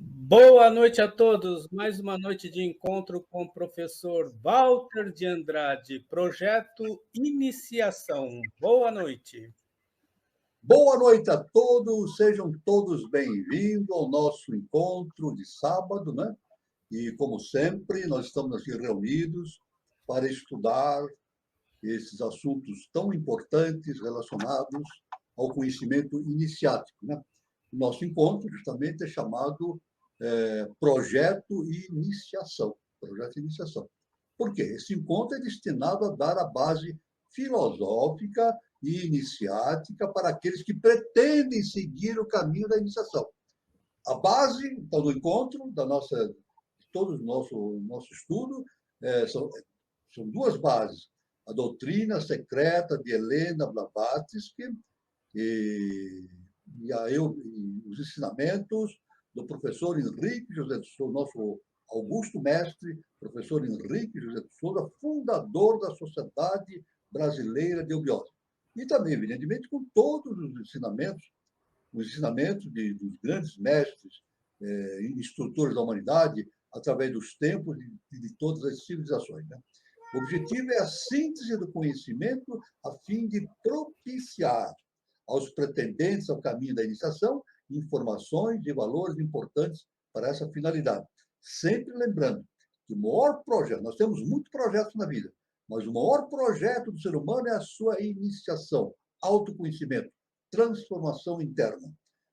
Boa noite a todos. Mais uma noite de encontro com o professor Walter de Andrade, projeto Iniciação. Boa noite. Boa noite a todos, sejam todos bem-vindos ao nosso encontro de sábado, né? E, como sempre, nós estamos aqui reunidos para estudar esses assuntos tão importantes relacionados ao conhecimento iniciático, né? O nosso encontro, justamente, é chamado Projeto Iniciação. Projeto Iniciação. Por quê? Esse encontro é destinado a dar a base filosófica e iniciática para aqueles que pretendem seguir o caminho da iniciação. A base, então, do encontro, de todo o nosso estudo, são duas bases. A doutrina secreta de Helena Blavatsky e os ensinamentos do professor Henrique José de Souza, nosso augusto mestre, professor Henrique José de Souza, fundador da Sociedade Brasileira de Eubiose. E também, evidentemente, com todos os ensinamentos dos grandes mestres, instrutores da humanidade, através dos tempos de todas as civilizações, né? O objetivo é a síntese do conhecimento a fim de propiciar aos pretendentes ao caminho da iniciação informações e valores importantes para essa finalidade. Sempre lembrando que o maior projeto, nós temos muitos projetos na vida, mas o maior projeto do ser humano é a sua iniciação, autoconhecimento, transformação interna.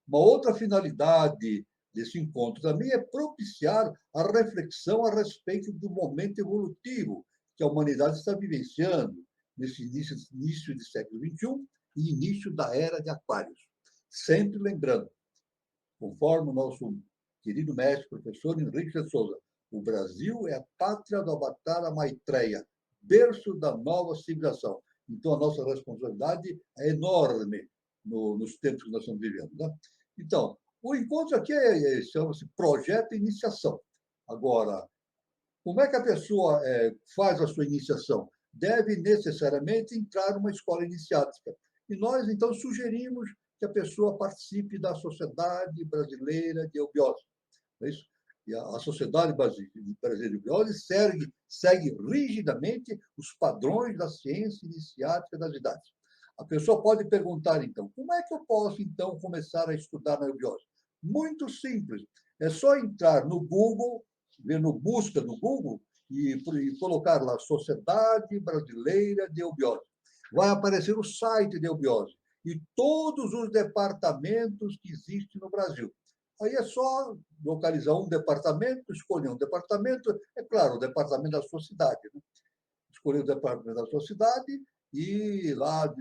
Uma outra finalidade desse encontro também é propiciar a reflexão a respeito do momento evolutivo que a humanidade está vivenciando nesse início do século XXI e início da era de Aquários. Sempre lembrando, conforme o nosso querido mestre, professor Henrique de Souza, o Brasil é a pátria do Avatara Maitreya, berço da nova civilização. Então, a nossa responsabilidade é enorme nos tempos que nós estamos vivendo, né? Então, o encontro aqui chama-se Projeto Iniciação. Agora, como é que a pessoa faz a sua iniciação? Deve necessariamente entrar numa escola iniciática. E nós, então, sugerimos que a pessoa participe da Sociedade Brasileira de Eubiose. É isso? E a Sociedade Brasileira de Eubiose segue rigidamente os padrões da ciência iniciática das idades. A pessoa pode perguntar, então, como é que eu posso, então, começar a estudar na eubiose? Muito simples. É só entrar no Google, ver no busca do Google e colocar lá Sociedade Brasileira de Eubiose. Vai aparecer o site de eubiose e todos os departamentos que existem no Brasil. Aí é só localizar um departamento, escolher um departamento, é claro, o departamento da sua cidade, né? Escolher o departamento da sua cidade e lá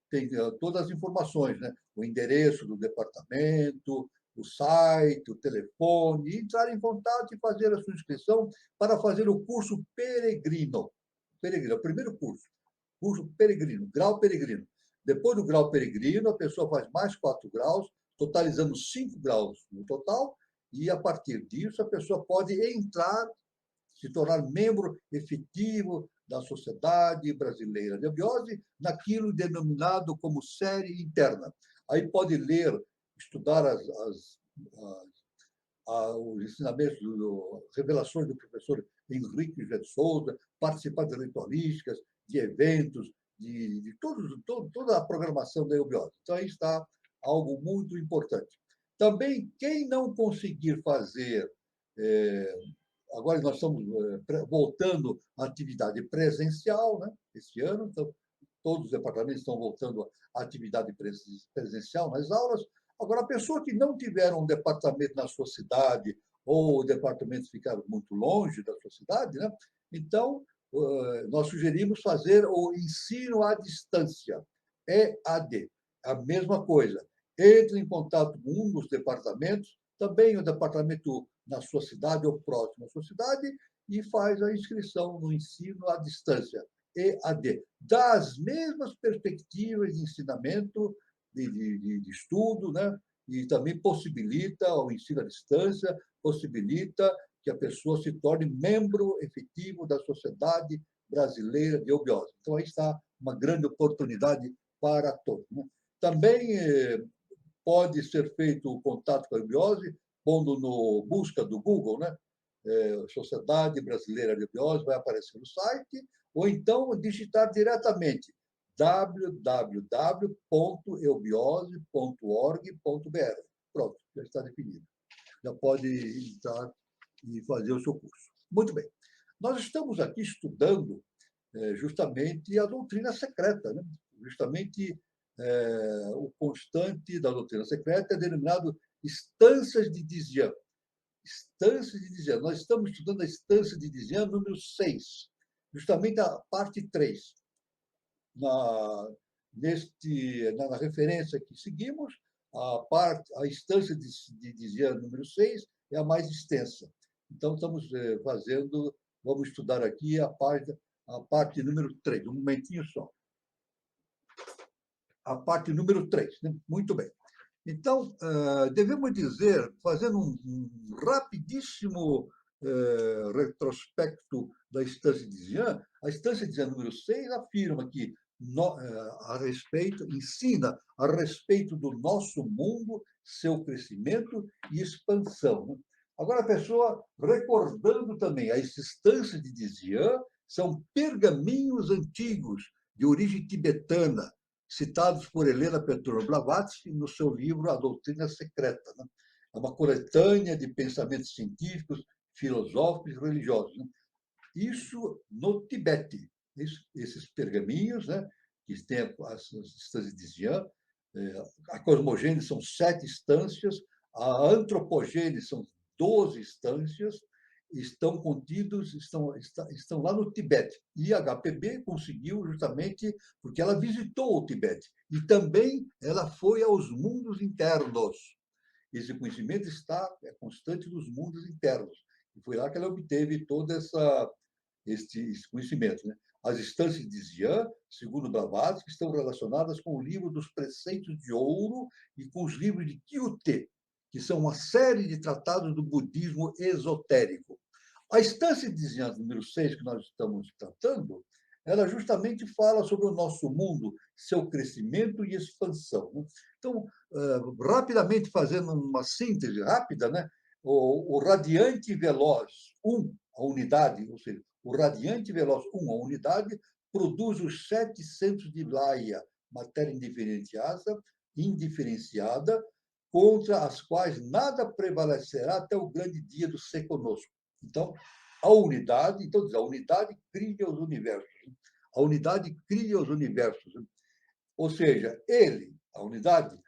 tem todas as informações, né? O endereço do departamento, o site, o telefone, e entrar em contato e fazer a sua inscrição para fazer o curso peregrino. Peregrino, é o primeiro curso peregrino, grau peregrino. Depois do grau peregrino, a pessoa faz mais 4 graus, totalizando 5 graus no total, e a partir disso a pessoa pode entrar, se tornar membro efetivo da Sociedade Brasileira de Eubiose, naquilo denominado como série interna. Aí pode ler, estudar os ensinamentos, revelações do professor Henrique José de Souza, participar de ritualísticas, de eventos, de toda a programação da eubiose. Então, aí está algo muito importante. Também, quem não conseguir fazer, agora nós estamos voltando à atividade presencial, né, esse ano, então, todos os departamentos estão voltando à atividade presencial nas aulas. Agora, a pessoa que não tiver um departamento na sua cidade ou o departamento ficar muito longe da sua cidade, né, então, nós sugerimos fazer o ensino à distância, EAD. A mesma coisa. Entre em contato com um dos departamentos, também o departamento na sua cidade ou próximo à sua cidade, e faz a inscrição no ensino à distância, EAD. Das mesmas perspectivas de ensinamento, de estudo, né? E também possibilita o ensino à distância, possibilita que a pessoa se torne membro efetivo da Sociedade Brasileira de Eubiose. Então, aí está uma grande oportunidade para todos, né? Também pode ser feito o contato com a eubiose pondo no busca do Google, né? Sociedade Brasileira de Eubiose, vai aparecer no site, ou então digitar diretamente www.eubiose.org.br. Pronto, já está definido. Já pode entrar e fazer o seu curso. Muito bem. Nós estamos aqui estudando justamente a doutrina secreta, né? Justamente o constante da doutrina secreta é denominado instâncias de Dizian. Instâncias de Dizian. Nós estamos estudando a instância de Dizian número 6, justamente a parte 3. Na referência que seguimos, a instância de Dizian número 6 é a mais extensa. Então, estamos vamos estudar aqui a parte número 3. Um momentinho só. A parte número 3. Né? Muito bem. Então, devemos dizer, fazendo um rapidíssimo retrospecto da instância de Dizian, a instância de Dizian número 6 afirma que ensina a respeito do nosso mundo, seu crescimento e expansão. Né? Agora, a pessoa, recordando também a instância de Dizian, são pergaminhos antigos de origem tibetana, citados por Helena Petrovna Blavatsky no seu livro A Doutrina Secreta. Né? É uma coletânea de pensamentos científicos, filosóficos e religiosos. Né? Isso no Tibete. Esses pergaminhos, né, que têm as instâncias de Dizian, a cosmogênese são 7 instâncias, a antropogênese são 12 instâncias, estão contidos, estão lá no Tibete. E a HPB conseguiu justamente porque ela visitou o Tibete. E também ela foi aos mundos internos. Esse conhecimento é constante nos mundos internos. E foi lá que ela obteve todo esse conhecimento. Né? As instâncias de Dizian, segundo Blavatsky, estão relacionadas com o livro dos Preceitos de Ouro e com os livros de Kyute, que são uma série de tratados do budismo esotérico. A instância de Dizian número 6, que nós estamos tratando, ela justamente fala sobre o nosso mundo, seu crescimento e expansão. Né? Então, rapidamente fazendo uma síntese rápida, né? O radiante veloz 1, a unidade, ou seja, o radiante veloz 1, a unidade, produz os 7 centros de Laia, matéria indiferenciada, contra as quais nada prevalecerá até o grande dia do ser conosco. Então, a unidade cria os universos. A unidade cria os universos. Ou seja, a unidade,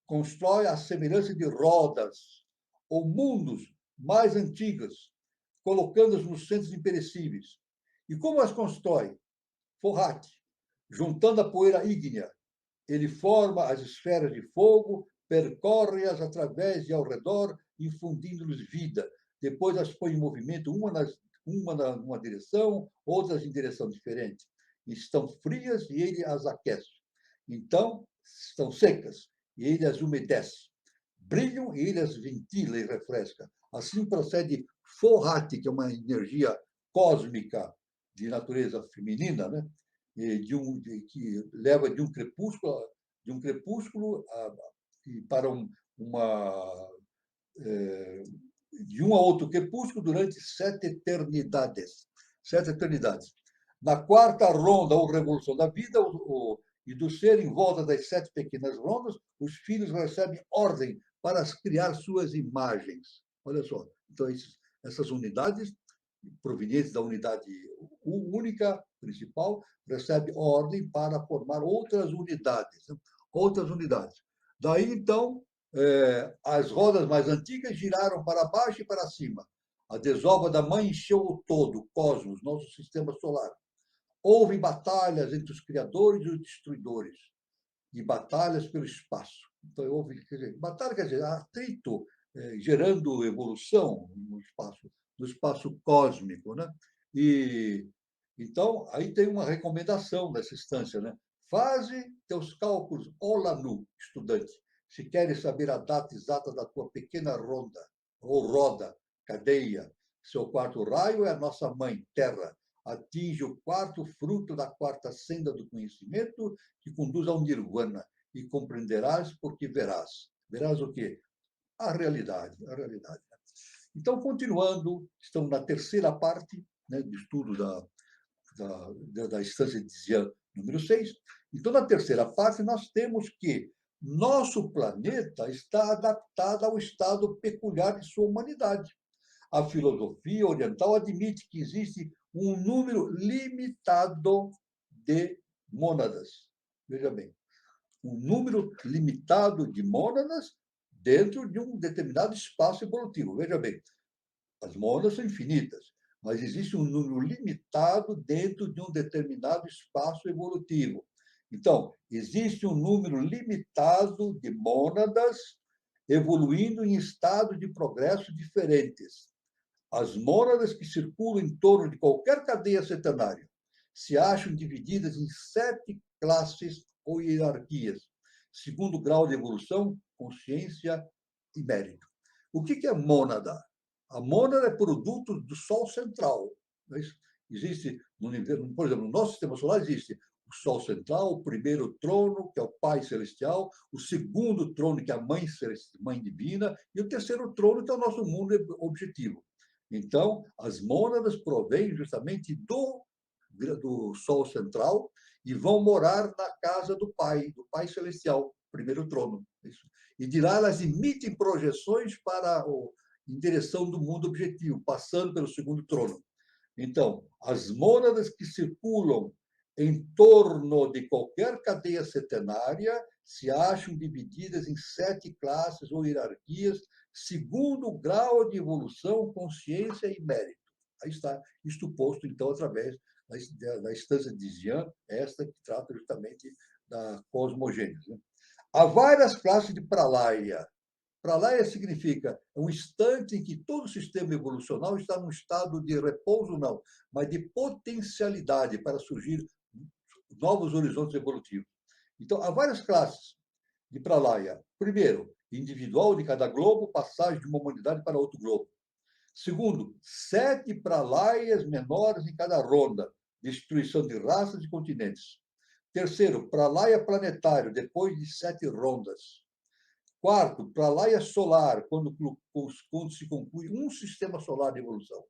constrói a semelhança de rodas ou mundos mais antigas, colocando-as nos centros imperecíveis. E como as constrói? Forrat, juntando a poeira ígnea. Ele forma as esferas de fogo, percorre-as através e ao redor, infundindo-lhes vida. Depois as põe em movimento, uma numa direção, outras em direção diferente. Estão frias e ele as aquece. Então, estão secas e ele as umedece. Brilham e ele as ventila e refresca. Assim procede Forrat, que é uma energia cósmica de natureza feminina, né? Que leva de um crepúsculo para de um a outro crepúsculo durante 7 eternidades. 7 eternidades. Na quarta ronda, ou revolução da vida, e do ser em volta das 7 pequenas rondas, os filhos recebem ordem para criar suas imagens. Olha só. Então, essas unidades, provenientes da unidade única, principal, recebem ordem para formar outras unidades. Outras unidades. Daí, então, as rodas mais antigas giraram para baixo e para cima. A desova da mãe encheu o todo, o cosmos, nosso sistema solar. Houve batalhas entre os criadores e os destruidores, e batalhas pelo espaço. Então, houve, batalha, quer dizer, atrito, gerando evolução no espaço cósmico. Né? E, então, aí tem uma recomendação dessa instância. Né? Faze teus cálculos, Olanu, estudante, se queres saber a data exata da tua pequena ronda, ou roda, cadeia. Seu quarto raio é a nossa mãe, Terra. Atinge o quarto fruto da quarta senda do conhecimento que conduz ao nirvana, e compreenderás porque verás. Verás o quê? a realidade, a realidade. Então, continuando, estamos na terceira parte, né, do estudo da instância de Zian número 6. Então, na terceira parte, nós temos que nosso planeta está adaptado ao estado peculiar de sua humanidade. A filosofia oriental admite que existe um número limitado de mônadas. Veja bem, um número limitado de mônadas dentro de um determinado espaço evolutivo. Veja bem, as mônadas são infinitas, mas existe um número limitado dentro de um determinado espaço evolutivo. Então, existe um número limitado de mônadas evoluindo em estados de progresso diferentes. As mônadas que circulam em torno de qualquer cadeia centenária se acham divididas em 7 classes ou hierarquias, segundo o grau de evolução, consciência e mérito. O que é mônada? A mônada é produto do Sol central. Existe, por exemplo, no nosso sistema solar existe o Sol central, o primeiro trono, que é o Pai Celestial, o segundo trono, que é a Mãe Divina, e o terceiro trono, que é o nosso mundo objetivo. Então, as mônadas provêm justamente do Sol central e vão morar na casa do Pai Celestial, primeiro trono. E de lá elas emitem projeções em direção do mundo objetivo, passando pelo segundo trono. Então, as mônadas que circulam em torno de qualquer cadeia centenária se acham divididas em 7 classes ou hierarquias, segundo o grau de evolução, consciência e mérito. Aí está, isto posto, então, através da instância de Zian, esta que trata justamente da cosmogênese. Há várias classes de pralaya. Pralaya significa um instante em que todo o sistema evolucional está num estado de repouso, não, mas de potencialidade para surgir novos horizontes evolutivos. Então, há várias classes de pralaya. Primeiro, individual de cada globo, passagem de uma humanidade para outro globo. Segundo, 7 pralayas menores em cada ronda, destruição de raças e continentes. Terceiro, pralaya planetário, depois de 7 rondas. Quarto, pralaya solar, quando se conclui um sistema solar de evolução.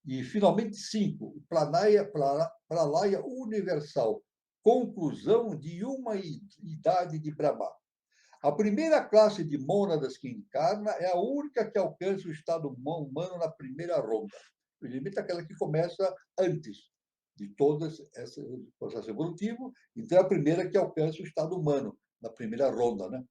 E, finalmente, 5, pralaya universal, conclusão de uma idade de Brahma. A primeira classe de mônadas que encarna é a única que alcança o estado humano na primeira ronda. Principalmente aquela que começa antes de todo esse processo evolutivo, então é a primeira que alcança o estado humano na primeira ronda, né?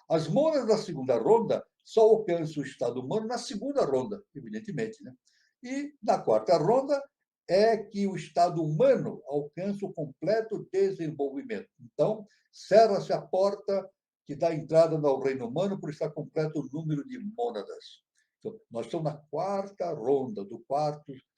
As mônadas da segunda ronda só alcançam o estado humano na segunda ronda, evidentemente, né? E na quarta ronda é que o estado humano alcança o completo desenvolvimento. Então, cerra-se a porta que dá entrada no reino humano por estar completo o número de mônadas. Então, nós estamos na quarta ronda,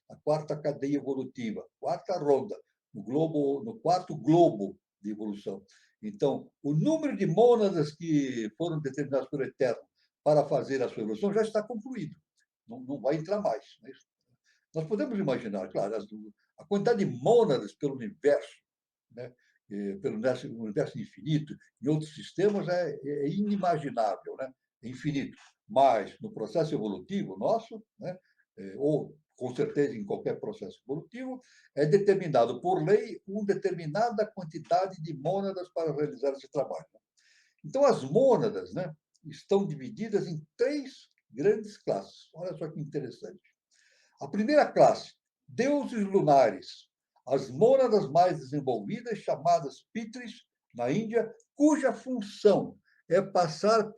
a quarta cadeia evolutiva, quarta ronda, no quarto globo de evolução. Então, o número de mônadas que foram determinadas pelo Eterno para fazer a sua evolução já está concluído. Não vai entrar mais. Né? Nós podemos imaginar, claro, a quantidade de mônadas pelo universo, né? Pelo universo infinito, em outros sistemas é inimaginável, né? É infinito. Mas no processo evolutivo nosso, né? Ou com certeza em qualquer processo evolutivo, é determinado por lei uma determinada quantidade de mônadas para realizar esse trabalho. Então, as mônadas, né, estão divididas em 3 grandes classes. Olha só que interessante. A primeira classe, deuses lunares, as mônadas mais desenvolvidas, chamadas Pitris, na Índia, cuja função é passar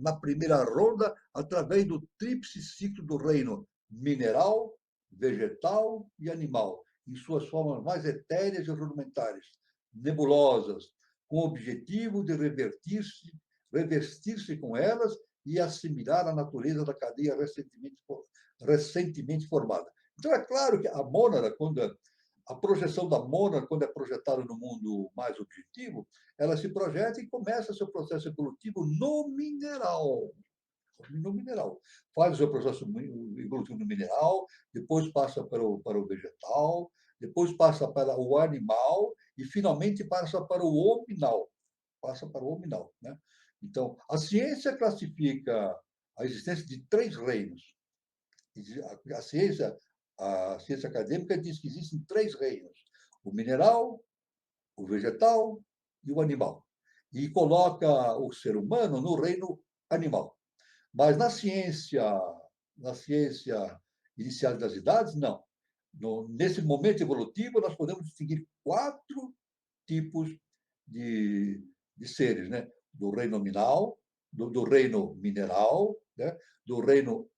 na primeira ronda através do tríplice ciclo do reino mineral, vegetal e animal, em suas formas mais etéreas e rudimentares, nebulosas, com o objetivo de revestir-se com elas e assimilar a natureza da cadeia recentemente formada. Então, é claro que a mônada, a projeção da mônada, quando é projetada no mundo mais objetivo, ela se projeta e começa seu processo evolutivo no mineral. No mineral. Faz o seu processo evolutivo no mineral, depois passa para o vegetal, depois passa para o animal e, finalmente, passa para o hominal. Né? Então, a ciência classifica a existência de 3 reinos. A ciência acadêmica diz que existem 3 reinos: o mineral, o vegetal e o animal. E coloca o ser humano no reino animal. Mas na ciência inicial das idades, não. Nesse momento evolutivo, nós podemos distinguir 4 tipos de seres, né? Do reino nominal, do reino mineral, né? Do reino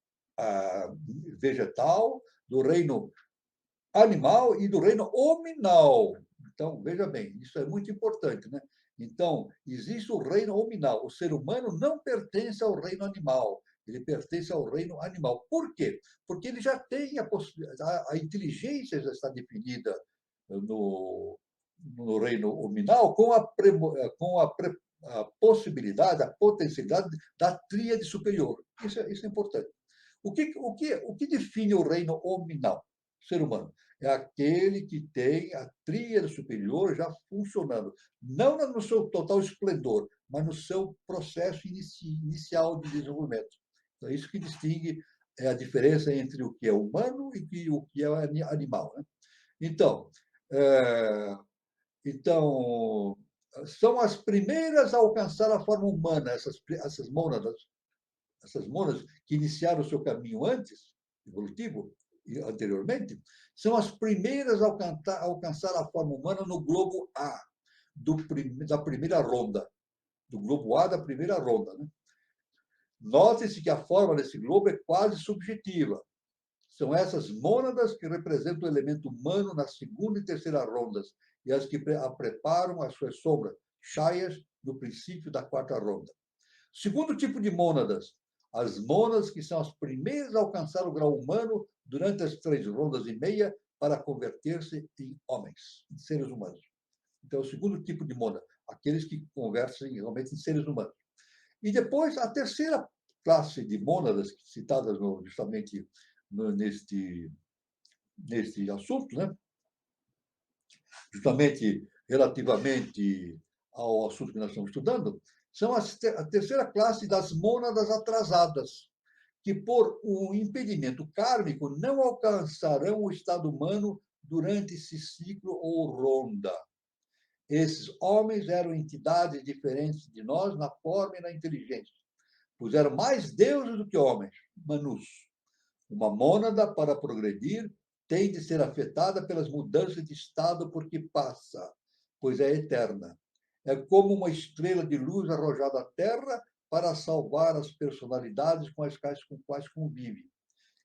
vegetal, do reino animal e do reino hominal. Então, veja bem, isso é muito importante, né? Então, existe o reino hominal. O ser humano não pertence ao reino animal, ele pertence ao reino animal. Por quê? Porque ele já tem a inteligência já está definida no reino hominal a possibilidade, a potencialidade da tríade superior. Isso é importante. O que define o reino hominal? O ser humano é aquele que tem a tríade superior já funcionando, não no seu total esplendor, mas no seu processo inicial de desenvolvimento. Então, é isso que distingue a diferença entre o que é humano e o que é animal. Né? Então, é, então, são as primeiras a alcançar a forma humana, essas mônadas que iniciaram o seu caminho antes, evolutivo, anteriormente, são as primeiras a alcançar a forma humana no globo A, da primeira ronda. Do globo A da primeira ronda. Né? Note-se que a forma desse globo é quase subjetiva. São essas mônadas que representam o elemento humano na segunda e terceira rondas, e as que preparam as suas sombras, chaias, no princípio da quarta ronda. Segundo tipo de mônadas, as mônadas que são as primeiras a alcançar o grau humano durante as 3 rondas e meia para converter-se em homens, em seres humanos. Então, o segundo tipo de mônada, aqueles que convertem realmente em seres humanos. E depois, a terceira classe de mônadas, citadas justamente neste assunto, né? Justamente relativamente ao assunto que nós estamos estudando, são a terceira classe das mônadas atrasadas, que por um impedimento kármico não alcançarão o estado humano durante esse ciclo ou ronda. Esses homens eram entidades diferentes de nós na forma e na inteligência, pois eram mais deuses do que homens, manus. Uma mônada, para progredir, tem de ser afetada pelas mudanças de estado por que passa, pois é eterna. É como uma estrela de luz arrojada à Terra para salvar as personalidades com as quais convive.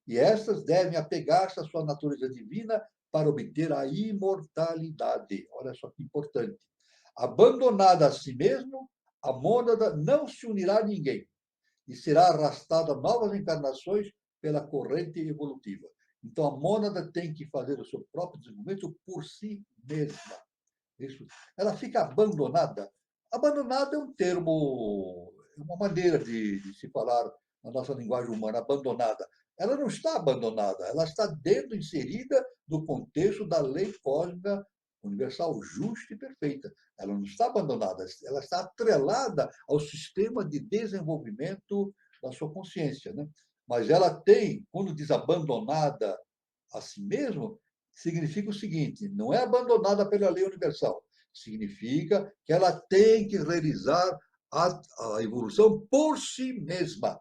E estas devem apegar-se à sua natureza divina para obter a imortalidade. Olha só que importante. Abandonada a si mesmo, a mônada não se unirá a ninguém e será arrastada a novas encarnações pela corrente evolutiva. Então, a mônada tem que fazer o seu próprio desenvolvimento por si mesma. Isso. Ela fica abandonada. Abandonada é um termo, é uma maneira de se falar na nossa linguagem humana, abandonada. Ela não está abandonada, ela está dentro, inserida no contexto da lei cósmica universal, justa e perfeita. Ela não está abandonada, ela está atrelada ao sistema de desenvolvimento da sua consciência. Né? Mas ela tem, quando diz abandonada a si mesmo, significa o seguinte: não é abandonada pela lei universal, significa que ela tem que realizar a evolução por si mesma.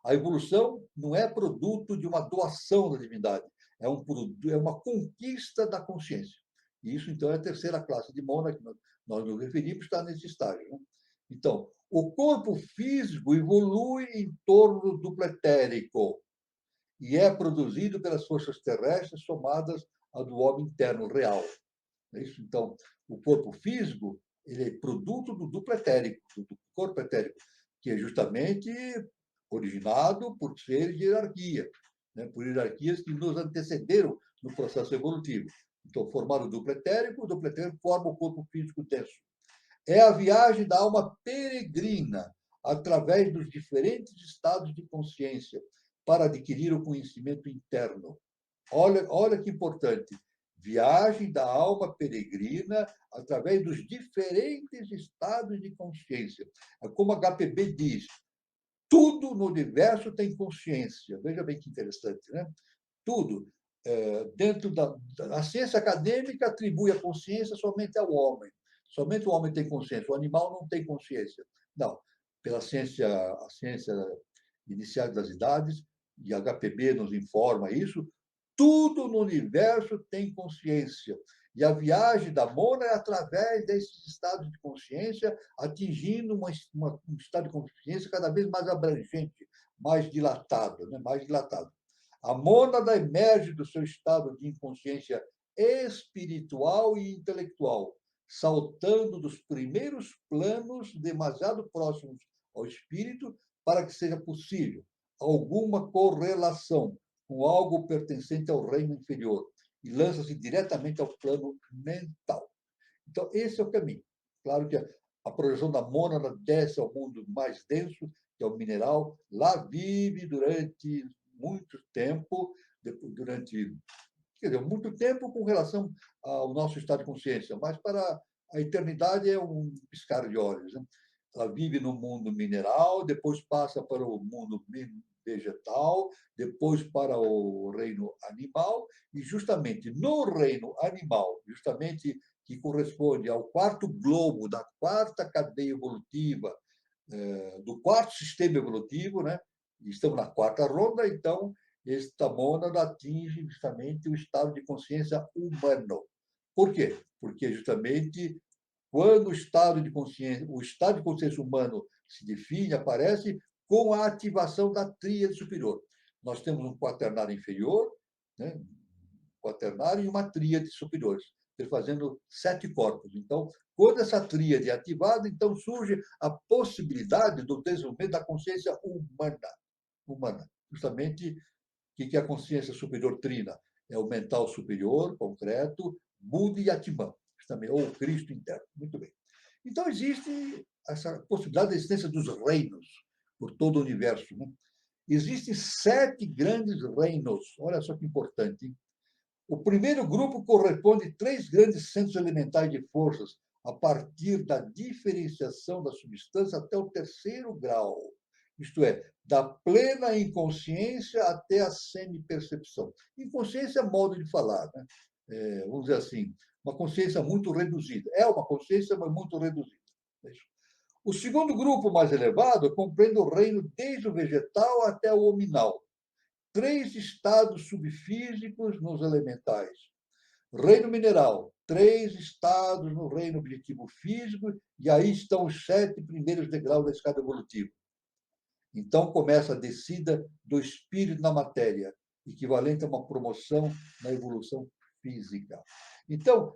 A evolução não é produto de uma doação da divindade, é uma conquista da consciência. E isso, então, é a terceira classe de mônada que nós nos referimos, está nesse estágio. Né? Então, o corpo físico evolui em torno do pretérico e é produzido pelas forças terrestres somadas à do homem interno real. É isso? Então, o corpo físico ele é produto do duplo etérico, do corpo etérico, que é justamente originado por seres de hierarquia, né? Por hierarquias que nos antecederam no processo evolutivo. Então, formaram o duplo etérico forma o corpo físico denso. É a viagem da alma peregrina através dos diferentes estados de consciência para adquirir o conhecimento interno. Olha que importante. Viagem da alma peregrina através dos diferentes estados de consciência. É como a HPB diz, Tudo no universo tem consciência. Veja bem que interessante, né? Tudo. Dentro da ciência acadêmica atribui a consciência somente ao homem. Somente o homem tem consciência, o animal não tem consciência. Não, pela ciência, a ciência inicial das idades, e HPB nos informa isso, tudo no universo tem consciência. E a viagem da Mona é através desses estados de consciência, atingindo um estado de consciência cada vez mais abrangente, mais dilatado, né? Mais dilatado. A mônada emerge do seu estado de inconsciência espiritual e intelectual, saltando dos primeiros planos demasiado próximos ao espírito para que seja possível alguma correlação com algo pertencente ao reino inferior e lança-se diretamente ao plano mental. Então, esse é o caminho. Claro que a projeção da mônada desce ao mundo mais denso, que é o mineral, lá vive durante muito tempo, durante, quer dizer, muito tempo com relação ao nosso estado de consciência, mas para a eternidade é um piscar de olhos. Né? Ela vive no mundo mineral, depois passa para o mundo vegetal, depois para o reino animal, e justamente no reino animal, justamente que corresponde ao quarto globo da quarta cadeia evolutiva, do quarto sistema evolutivo, né? Estamos na quarta ronda, então esta mônada atinge justamente o estado de consciência humano. Por quê? Porque justamente quando o estado de consciência humano se define, aparece com a ativação da tríade superior. Nós temos um quaternário inferior, né? Quaternário e uma tríade superiores, fazendo 7 corpos. Então, quando essa tríade é ativada, então surge a possibilidade do desenvolvimento da consciência humana. Justamente, o que é a consciência superior trina? É o mental superior, concreto, Buda e Atman, justamente, ou Cristo interno. Muito bem. Então, existe essa possibilidade da existência dos reinos por todo o universo. Né? Existem 7 grandes reinos. Olha só que importante. Hein? O primeiro grupo corresponde a 3 grandes centros elementais de forças, a partir da diferenciação da substância até o terceiro grau, isto é, da plena inconsciência até a semi-percepção. Inconsciência é modo de falar, né? Vamos dizer assim, uma consciência muito reduzida. É uma consciência, mas muito reduzida. O segundo grupo mais elevado compreende o reino desde o vegetal até o hominal. 3 estados subfísicos nos elementais. Reino mineral, 3 estados no reino objetivo físico, e aí estão os 7 primeiros degraus da escada evolutiva. Então começa a descida do espírito na matéria, equivalente a uma promoção na evolução física. Então,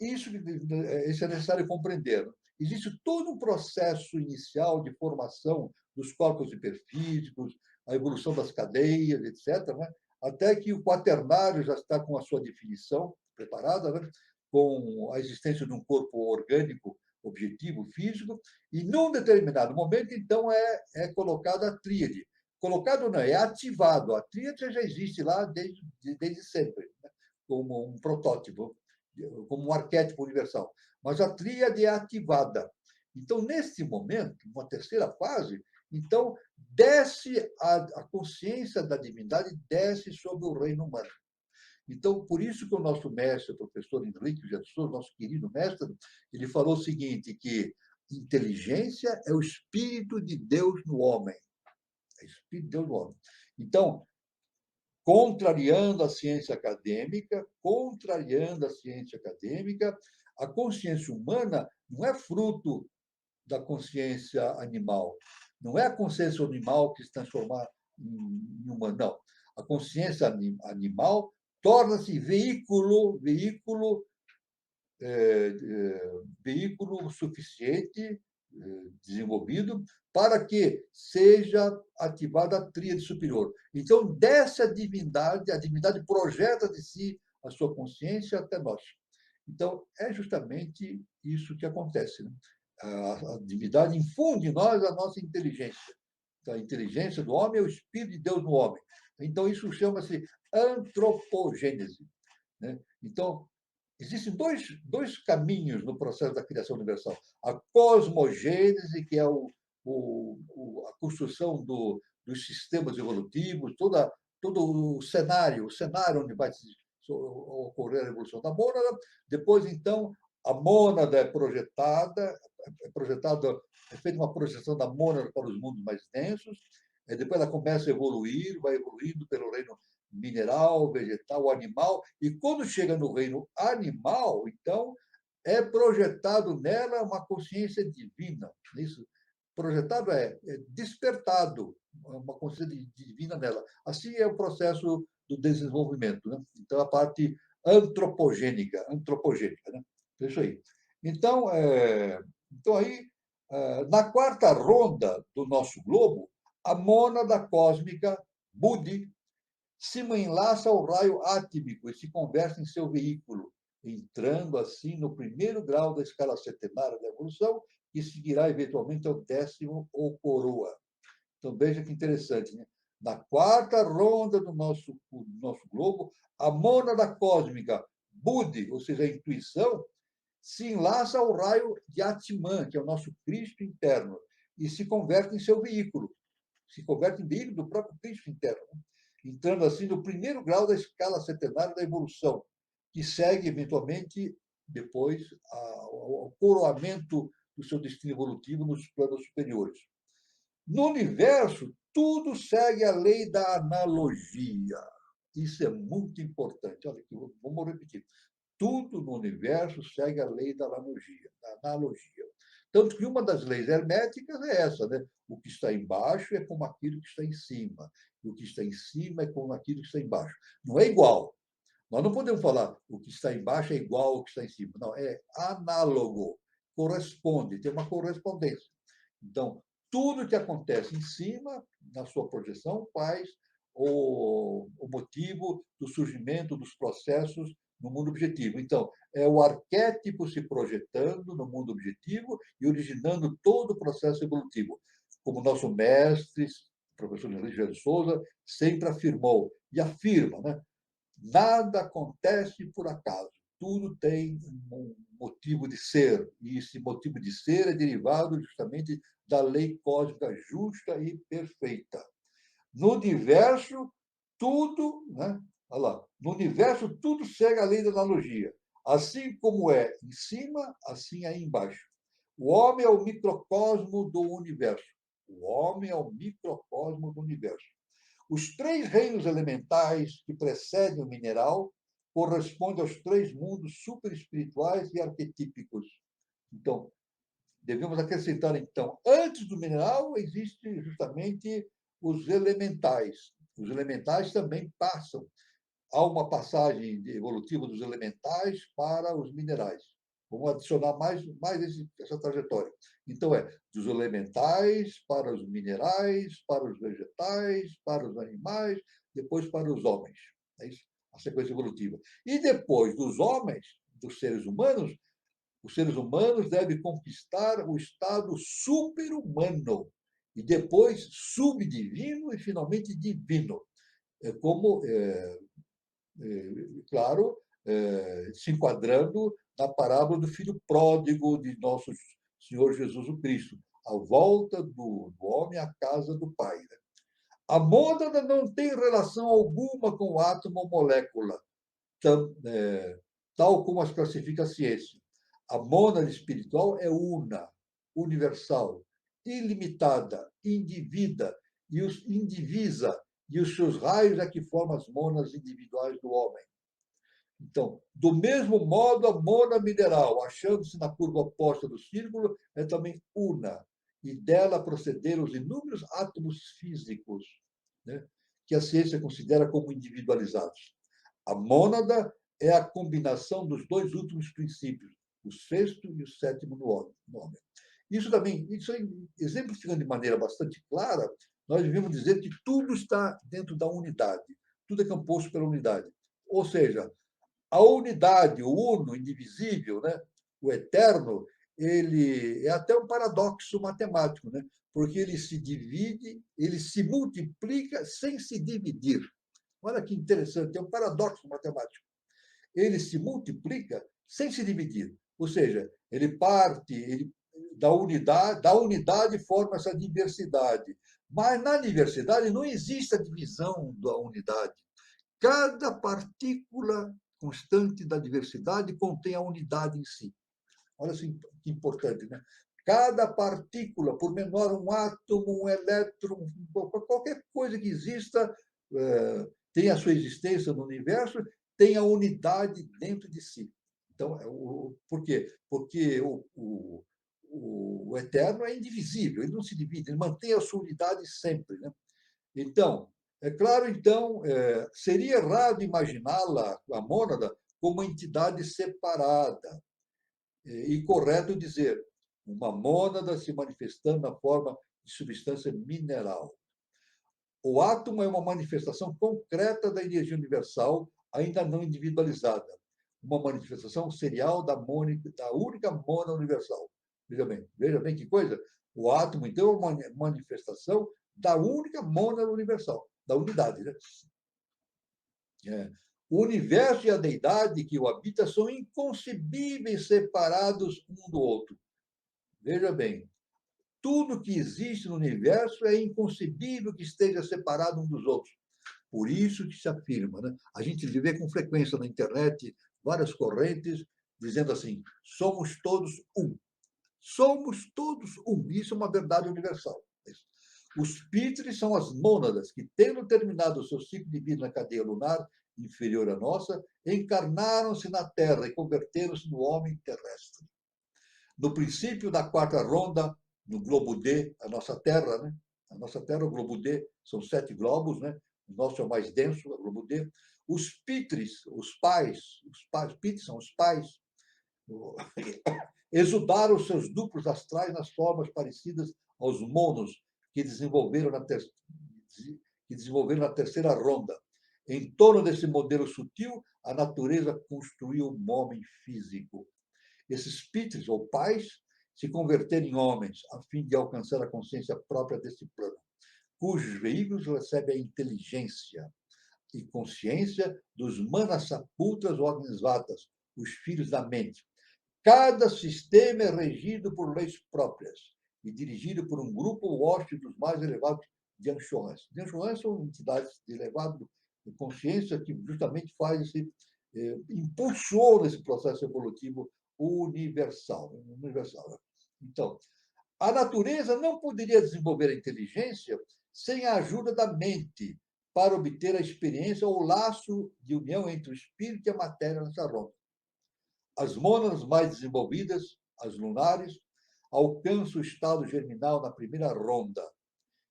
isso é necessário compreender. Existe todo um processo inicial de formação dos corpos hiperfísicos, a evolução das cadeias, etc., né? Até que o quaternário já está com a sua definição preparada, né? Com a existência de um corpo orgânico objetivo, físico, e num determinado momento, então, é colocada a tríade. Colocado não, é ativado. A tríade já existe lá desde sempre, né? Como um protótipo, como um arquétipo universal. Mas a tríade é ativada. Então, nesse momento, uma terceira fase, então, desce a consciência da divindade, desce sobre o reino humano. Então, por isso que o nosso mestre, o professor Henrique Jesus, nosso querido mestre, ele falou o seguinte, que inteligência é o Espírito de Deus no homem. É o Espírito de Deus no homem. Então, contrariando a ciência acadêmica, a consciência humana não é fruto da consciência animal. Não é a consciência animal que se transforma em humana, não. A consciência animal torna-se veículo suficiente, desenvolvido, para que seja ativada a tríade superior. Então, desce a divindade projeta de si a sua consciência até nós. Então, é justamente isso que acontece. Né? A divindade infunde em nós a nossa inteligência. Então, a inteligência do homem é o Espírito de Deus no homem. Então, isso chama-se antropogênese. Né? Então, existem dois caminhos no processo da criação universal. A cosmogênese, que é o a construção dos sistemas evolutivos, todo o cenário onde vai ocorrer a evolução da mônada. Depois, então, a mônada é feita uma projeção da mônada para os mundos mais densos, depois ela começa a evoluir, vai evoluindo pelo reino mineral, vegetal, animal, e quando chega no reino animal, então, é projetado nela uma consciência divina. Isso, projetado é despertado, uma consciência divina nela. Assim é o processo do desenvolvimento, né? Então, a parte antropogênica, né? É isso aí. Então, aí, na quarta ronda do nosso globo, a mônada cósmica, Budi, se enlaça ao raio átmico e se converte em seu veículo, entrando assim no primeiro grau da escala setenária da evolução, que seguirá eventualmente ao 10º ou coroa. Então, veja que interessante, né? Na quarta ronda do nosso globo, a mônada cósmica, Budi, ou seja, a intuição, se enlaça ao raio de Atman, que é o nosso Cristo interno, e se converte em seu veículo. Se converte em veículo do próprio Cristo interno, né? Entrando assim no primeiro grau da escala setenária da evolução, que segue, eventualmente, depois, ao coroamento do seu destino evolutivo nos planos superiores. No universo, tudo segue a lei da analogia. Isso é muito importante. Olha aqui, vamos repetir. Tudo no universo segue a lei da analogia. Tanto que uma das leis herméticas é essa, né? O que está embaixo é como aquilo que está em cima. E o que está em cima é como aquilo que está embaixo. Não é igual. Nós não podemos falar o que está embaixo é igual ao que está em cima. Não, é análogo. Corresponde, tem uma correspondência. Então, tudo que acontece em cima, na sua projeção, faz o motivo do surgimento dos processos no mundo objetivo. Então, é o arquétipo se projetando no mundo objetivo e originando todo o processo evolutivo. Como nosso mestre, o professor Henrique de Souza, sempre afirmou, e afirma, né? Nada acontece por acaso. Tudo tem um motivo de ser, e esse motivo de ser é derivado justamente da lei cósmica justa e perfeita. No universo, tudo, né? Olha lá, no universo, tudo segue a lei da analogia. Assim como é em cima, assim é embaixo. O homem é o microcosmo do universo. O homem é o microcosmo do universo. Os 3 reinos elementais que precedem o mineral correspondem aos 3 mundos superespirituais e arquetípicos. Então, devemos acrescentar, então, antes do mineral, existem justamente os elementais. Os elementais também passam. Há uma passagem evolutiva dos elementais para os minerais. Vamos adicionar mais essa trajetória. Então, dos elementais para os minerais, para os vegetais, para os animais, depois para os homens. É isso, a sequência evolutiva. E depois dos homens, dos seres humanos, os seres humanos devem conquistar o estado super-humano, e depois subdivino e, finalmente, divino. Claro, se enquadrando na parábola do filho pródigo de nosso Senhor Jesus o Cristo, a volta do homem à casa do Pai. Né? A mônada não tem relação alguma com o átomo ou molécula, tal como as classifica a ciência. A mônada espiritual é una, universal, ilimitada, indivisa, e os seus raios é que formam as mônadas individuais do homem. Então, do mesmo modo, a mônada mineral, achando-se na curva oposta do círculo, é também una, e dela procederam os inúmeros átomos físicos, né, que a ciência considera como individualizados. A mônada é a combinação dos 2 últimos princípios, o sexto e o sétimo no homem. Isso também, exemplificando de maneira bastante clara, nós devemos dizer que tudo está dentro da unidade, tudo é composto pela unidade. Ou seja, a unidade, o uno, indivisível, né? O eterno, ele é até um paradoxo matemático, né? Porque ele se divide, ele se multiplica sem se dividir. Olha que interessante, é um paradoxo matemático. Ele se multiplica sem se dividir. Ou seja, ele parte, da unidade forma essa diversidade. Mas na diversidade não existe a divisão da unidade. Cada partícula constante da diversidade contém a unidade em si. Olha assim, que importante, né? Cada partícula, por menor um átomo, um elétron, qualquer coisa que exista, tem a sua existência no universo, tem a unidade dentro de si. Então, por quê? Porque o eterno é indivisível, ele não se divide, ele mantém a sua unidade sempre, né? Então, é claro, então, seria errado imaginá-la, a mônada, como uma entidade separada. E correto dizer, uma mônada se manifestando na forma de substância mineral. O átomo é uma manifestação concreta da energia universal, ainda não individualizada. Uma manifestação serial da única mônada universal. Veja bem que coisa. O átomo, então, é uma manifestação da única mônada universal, da unidade. Né? O universo e a deidade que o habita são inconcebíveis separados um do outro. Veja bem, tudo que existe no universo é inconcebível que esteja separado um dos outros. Por isso que se afirma, né? A gente vê com frequência na internet várias correntes dizendo assim: somos todos um. Somos todos um. Isso é uma verdade universal. Os pitres são as mônadas que, tendo terminado o seu ciclo de vida na cadeia lunar inferior à nossa, encarnaram-se na Terra e converteram-se no homem terrestre. No princípio da quarta ronda, no globo D, a nossa Terra, né? A nossa Terra, o globo D, são 7 globos, né? O nosso é o mais denso, o globo D. Os pitres, os pais, pitres são os pais, exudaram seus duplos astrais nas formas parecidas aos monos que desenvolveram na terceira ronda. Em torno desse modelo sutil, a natureza construiu um homem físico. Esses pitres, ou pais, se converteram em homens, a fim de alcançar a consciência própria desse plano, cujos veículos recebem a inteligência e consciência dos manasaputras ou agnisvatas, os filhos da mente. Cada sistema é regido por leis próprias e dirigido por um grupo ou hoste dos mais elevados Dianchuans. Dianchuans são entidades de elevada consciência que justamente faz esse impulsiona esse processo evolutivo universal. Então, a natureza não poderia desenvolver a inteligência sem a ajuda da mente para obter a experiência ou o laço de união entre o espírito e a matéria nessa ronda. As mônadas mais desenvolvidas, as lunares, alcançam o estado germinal na primeira ronda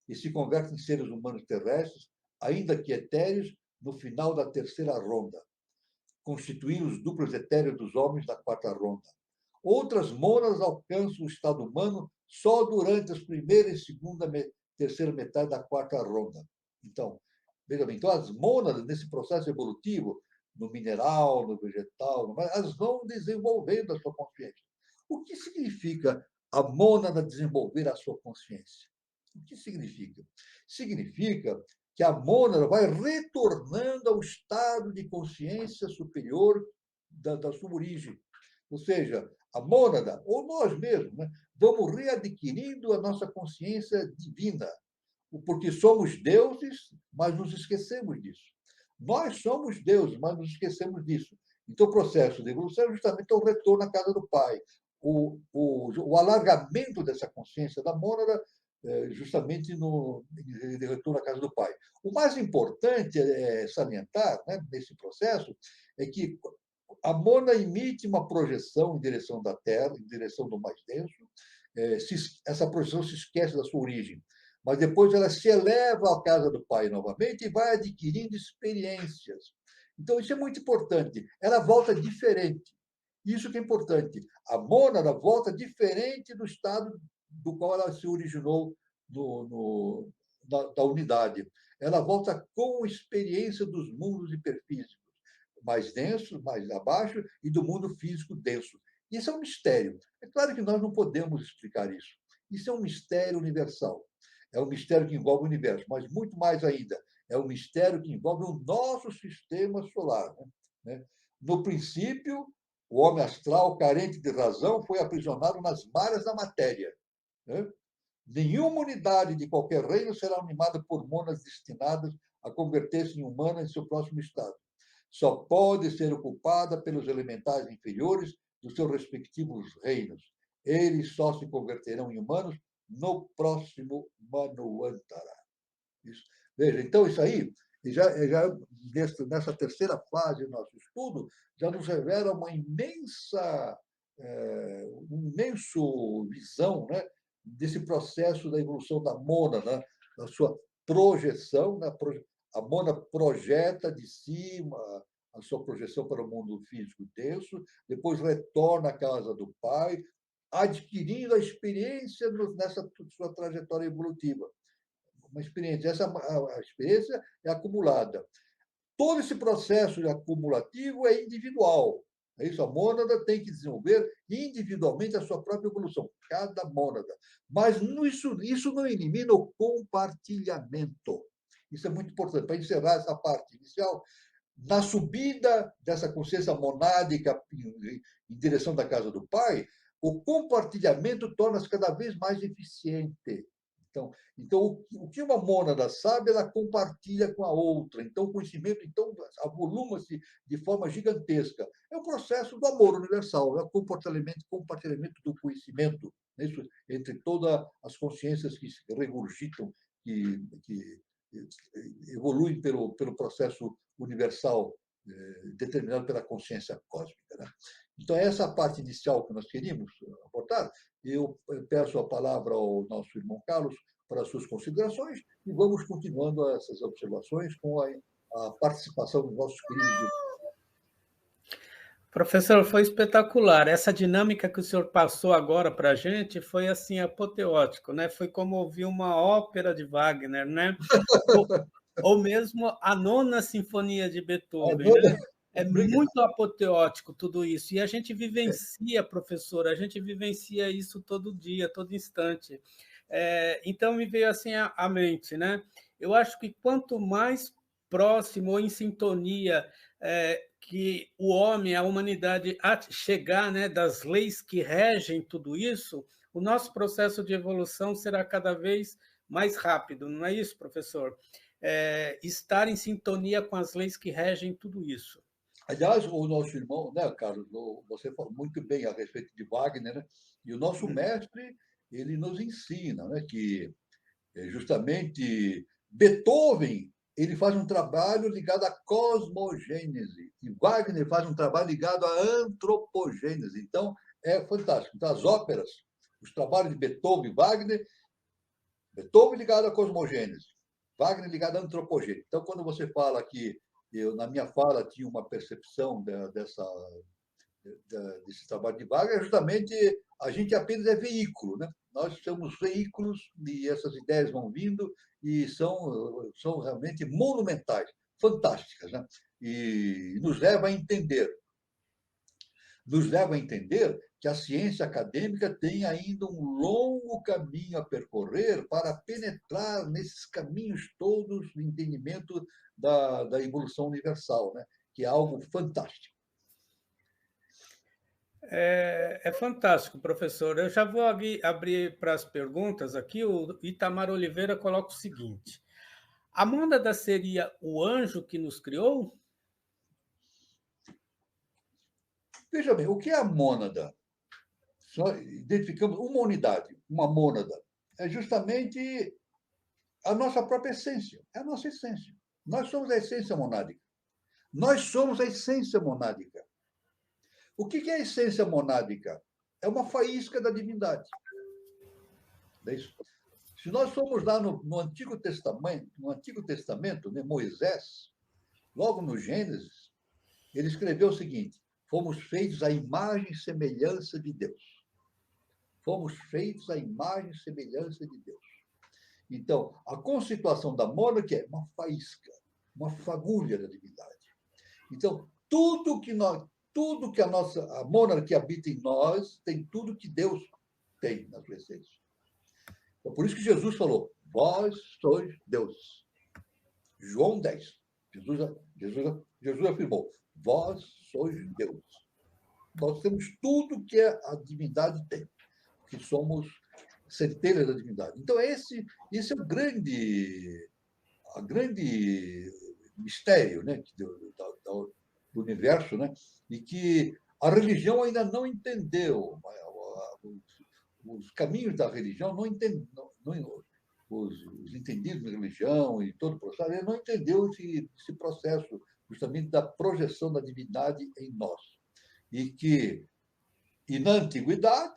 e se convertem em seres humanos terrestres, ainda que etéreos, no final da terceira ronda, constituindo os duplos etéreos dos homens da quarta ronda. Outras mônadas alcançam o estado humano só durante as primeira e segunda, terceira metade da quarta ronda. Então, veja bem, então as mônadas, nesse processo evolutivo, no mineral, no vegetal, elas vão desenvolvendo a sua consciência. O que significa a mônada desenvolver a sua consciência? O que significa? Significa que a mônada vai retornando ao estado de consciência superior da sua origem. Ou seja, a mônada, ou nós mesmos, né, vamos readquirindo a nossa consciência divina, porque somos deuses, mas nos esquecemos disso. Nós somos deuses, mas nos esquecemos disso. Então, o processo de evolução é justamente o retorno à casa do Pai, o alargamento dessa consciência da mônada, justamente no retorno à casa do Pai. O mais importante é salientar, né, nesse processo, é que a mônada emite uma projeção em direção da Terra, em direção do mais denso. Essa projeção se esquece da sua origem, mas depois ela se eleva à casa do Pai novamente e vai adquirindo experiências. Então, isso é muito importante. Ela volta diferente. Isso que é importante. A mônada volta diferente do estado do qual ela se originou da unidade. Ela volta com experiência dos mundos hiperfísicos, mais densos, mais abaixo, e do mundo físico denso. Isso é um mistério. É claro que nós não podemos explicar isso. Isso é um mistério universal. É um mistério que envolve o universo, mas muito mais ainda, é um mistério que envolve o nosso sistema solar. Né? No princípio, o homem astral, carente de razão, foi aprisionado nas malhas da matéria. Né? Nenhuma unidade de qualquer reino será animada por monas destinadas a converter-se em humana em seu próximo estado. Só pode ser ocupada pelos elementais inferiores dos seus respectivos reinos. Eles só se converterão em humanos no próximo Manvantara. Isso. Veja, então isso aí, nessa terceira fase do nosso estudo, já nos revela uma imensa visão, né, desse processo da evolução da mona, né, da sua projeção. Né, a mona projeta de cima a sua projeção para o mundo físico denso, depois retorna à casa do pai, adquirindo a experiência nessa sua trajetória evolutiva. Uma experiência, a experiência é acumulada. Todo esse processo acumulativo é individual. É isso, a mônada tem que desenvolver individualmente a sua própria evolução, cada mônada. Mas isso não elimina o compartilhamento. Isso é muito importante. Para encerrar essa parte inicial, na subida dessa consciência monádica em direção da casa do pai, o compartilhamento torna-se cada vez mais eficiente. Então, o que uma mônada sabe, ela compartilha com a outra. Então, o conhecimento avoluma-se de forma gigantesca. É o processo do amor universal, é o compartilhamento do conhecimento, isso, entre todas as consciências que se regurgitam, que evoluem pelo processo universal determinado pela consciência cósmica. Né? Então, essa parte inicial que nós queríamos abordar, eu peço a palavra ao nosso irmão Carlos para as suas considerações e vamos continuando essas observações com a participação dos nossos queridos. Professor, foi espetacular. Essa dinâmica que o senhor passou agora para a gente foi assim apoteótico, né? Foi como ouvir uma ópera de Wagner, né? ou mesmo a Nona Sinfonia de Beethoven, né? É muito apoteótico tudo isso. E a gente vivencia, professor, a gente vivencia isso todo dia, todo instante. Então, me veio assim à mente, né? Eu acho que quanto mais próximo ou em sintonia que o homem, a humanidade, chegar, né, das leis que regem tudo isso, o nosso processo de evolução será cada vez mais rápido, não é isso, professor? Estar em sintonia com as leis que regem tudo isso. Aliás, o nosso irmão, né, Carlos, você falou muito bem a respeito de Wagner, né? E o nosso mestre, ele nos ensina, né, que justamente Beethoven, ele faz um trabalho ligado à cosmogênese e Wagner faz um trabalho ligado à antropogênese. Então, é fantástico. Então, as óperas, os trabalhos de Beethoven e Wagner, Beethoven ligado à cosmogênese, Wagner ligado à antropogênese. Então, quando você fala que na minha fala, tinha uma percepção desse trabalho de Wagner, justamente a gente apenas é veículo, né? Nós somos veículos e essas ideias vão vindo e são realmente monumentais, fantásticas, né? E nos leva a entender que a ciência acadêmica tem ainda um longo caminho a percorrer para penetrar nesses caminhos todos de entendimento da evolução universal, né? Que é algo fantástico. É fantástico, professor. Eu já vou abrir para as perguntas aqui. O Itamar Oliveira coloca o seguinte: a mônada seria o anjo que nos criou? Veja bem, o que é a mônada? Só identificamos uma unidade, uma mônada. É justamente a nossa própria essência, é a nossa essência. Nós somos a essência monádica. Nós somos a essência monádica. O que é a essência monádica? É uma faísca da divindade. É isso? Se nós formos lá no Antigo Testamento, né, Moisés, logo no Gênesis, ele escreveu o seguinte: fomos feitos à imagem e semelhança de Deus. Fomos feitos à imagem e semelhança de Deus. Então, a constituição da mônada é uma faísca, uma fagulha da divindade. Então, tudo que a mônada que habita em nós tem tudo que Deus tem na sua essência. Então, por isso que Jesus falou: vós sois Deus. João 10. Jesus afirmou: vós sois Deus. Nós temos tudo que a divindade tem, que somos centelhas da divindade. Então, esse é a grande mistério, né, do universo, né, e que a religião ainda não entendeu. Os caminhos da religião não entendem, os entendidos de religião e todo o processo, ele não entendeu esse processo justamente da projeção da divindade em nós. E na antiguidade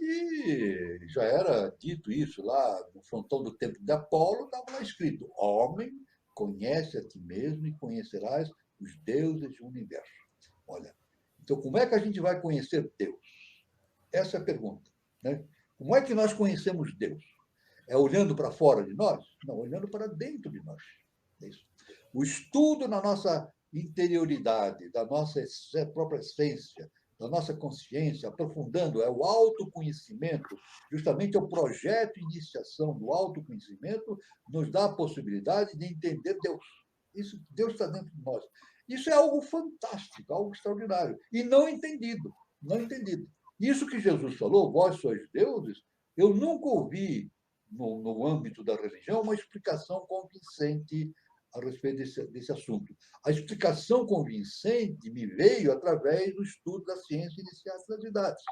já era dito isso lá no frontão do templo de Apolo, estava lá escrito: homem, conhece a ti mesmo e conhecerás os deuses do universo. Olha, então como é que a gente vai conhecer Deus? Essa é a pergunta, né? Como é que nós conhecemos Deus? É olhando para fora de nós? Não, olhando para dentro de nós. É isso. O estudo na nossa interioridade, da nossa própria essência, da nossa consciência, aprofundando, é o autoconhecimento, justamente é o projeto de iniciação do autoconhecimento, nos dá a possibilidade de entender Deus. Isso, Deus está dentro de nós. Isso é algo fantástico, algo extraordinário. E não entendido. Não entendido. Isso que Jesus falou, vós sois deuses, eu nunca ouvi, no âmbito da religião, uma explicação convincente a respeito desse assunto. A explicação convincente me veio através do estudo da ciência iniciática das idades,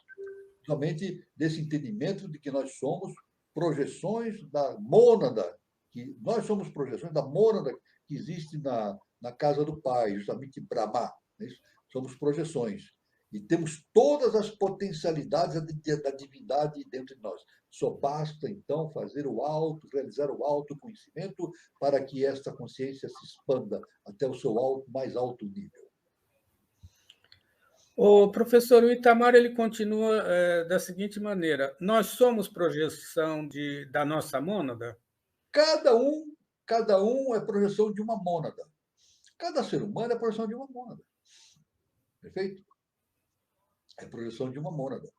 realmente desse entendimento de que nós somos projeções da mônada, que nós somos projeções da mônada que existe na casa do Pai, justamente Brahma. Né? Somos projeções. E temos todas as potencialidades da divindade dentro de nós. Só basta, então, realizar o autoconhecimento para que esta consciência se expanda até o seu mais alto nível. O professor Itamar ele continua da seguinte maneira: nós somos projeção da nossa mônada? Cada um é projeção de uma mônada. Cada ser humano é projeção de uma mônada. Perfeito? É projeção de uma mônada.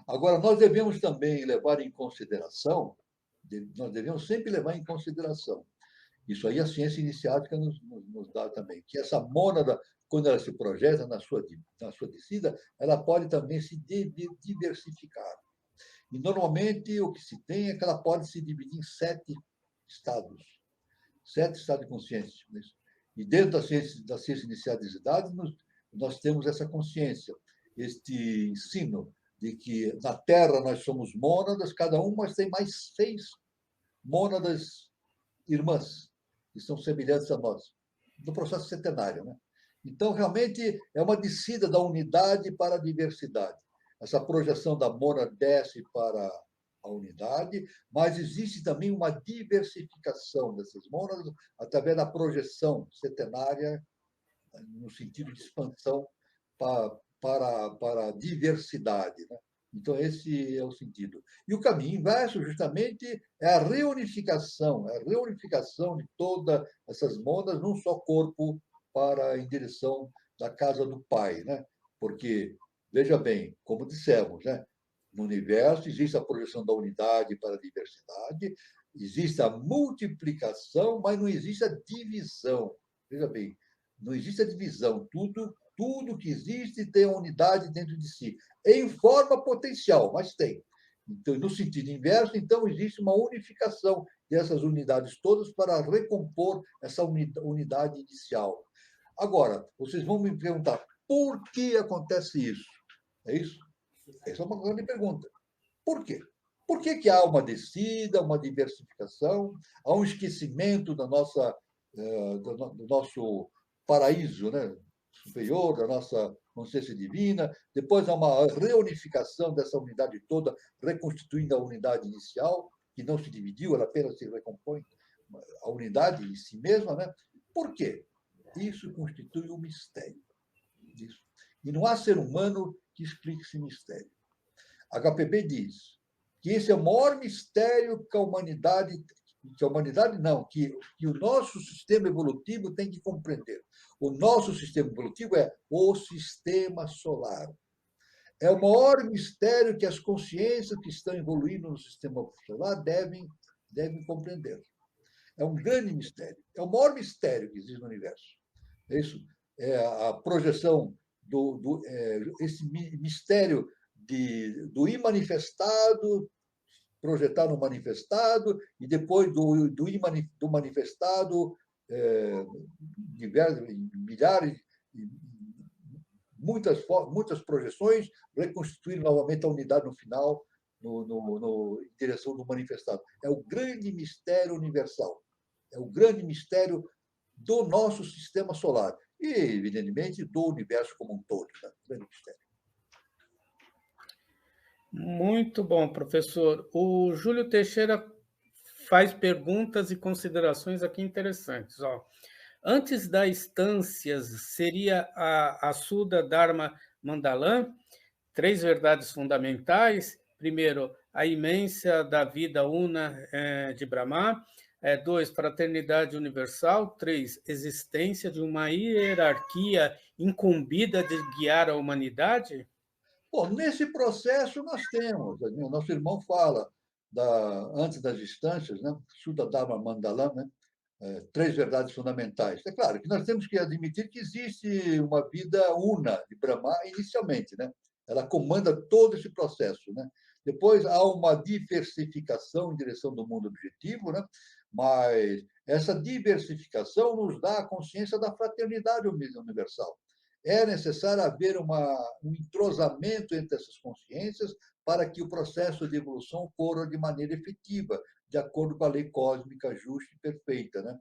Agora, nós devemos também levar em consideração, nós devemos sempre levar em consideração, isso aí a ciência iniciática nos dá também, que essa mônada, quando ela se projeta na sua descida, ela pode também se diversificar. E, normalmente, o que se tem é que ela pode se dividir em 7 estados de consciência. E dentro da ciência iniciática das idades, nós temos essa consciência, este ensino de que na Terra nós somos mônadas, cada uma, mas tem mais 6 mônadas irmãs, que são semelhantes a nós, no processo centenário. Né? Então, realmente, é uma descida da unidade para a diversidade. Essa projeção da mônada desce para a unidade, mas existe também uma diversificação dessas mônadas através da projeção centenária, no sentido de expansão para a diversidade. Né? Então, esse é o sentido. E o caminho inverso, justamente, é a reunificação de todas essas mônadas num só corpo em direção da casa do Pai. Né? Porque, veja bem, como dissemos, né? No universo existe a projeção da unidade para a diversidade, existe a multiplicação, mas não existe a divisão. Veja bem, não existe a divisão. Tudo que existe tem a unidade dentro de si, em forma potencial, mas tem. Então, no sentido inverso, então, existe uma unificação dessas unidades todas para recompor essa unidade inicial. Agora, vocês vão me perguntar, por que acontece isso? É isso? Essa é uma grande pergunta. Por quê? Por que há uma descida, uma diversificação, há um esquecimento do nosso paraíso, né? Superior, da nossa consciência divina, depois há uma reunificação dessa unidade toda, reconstituindo a unidade inicial, que não se dividiu, ela apenas se recompõe a unidade em si mesma. Né? Por quê? Isso constitui um mistério. Isso. E não há ser humano que explique esse mistério. HPB diz que esse é o maior mistério que a humanidade não, que o nosso sistema evolutivo tem que compreender. O nosso sistema evolutivo é o sistema solar. É o maior mistério que as consciências que estão evoluindo no sistema solar devem compreender. É um grande mistério. É o maior mistério que existe no universo. É isso. É a projeção esse mistério do imanifestado, projetar no manifestado, e depois do manifestado, diversos, milhares, muitas projeções, reconstituir novamente a unidade no final, em direção do manifestado. É o grande mistério universal, é o grande mistério do nosso sistema solar e, evidentemente, do universo como um todo. Né? Grande mistério. Muito bom, professor. O Júlio Teixeira faz perguntas e considerações aqui interessantes. Ó. Antes das instâncias, seria a Suda Dharma Mandalam, três verdades fundamentais. Primeiro, a imensência da vida una de Brahma. Dois, fraternidade universal. Três, existência de uma hierarquia incumbida de guiar a humanidade. Bom, nesse processo nós temos, o nosso irmão fala antes das instâncias, né? Suda Dharma Mandalam, né? Três verdades fundamentais. É claro que nós temos que admitir que existe uma vida una de Brahma inicialmente, né? Ela comanda todo esse processo, né? Depois há uma diversificação em direção do mundo objetivo, né? Mas essa diversificação nos dá a consciência da fraternidade universal. É necessário haver um entrosamento entre essas consciências para que o processo de evolução ocorra de maneira efetiva, de acordo com a lei cósmica justa e perfeita. Né?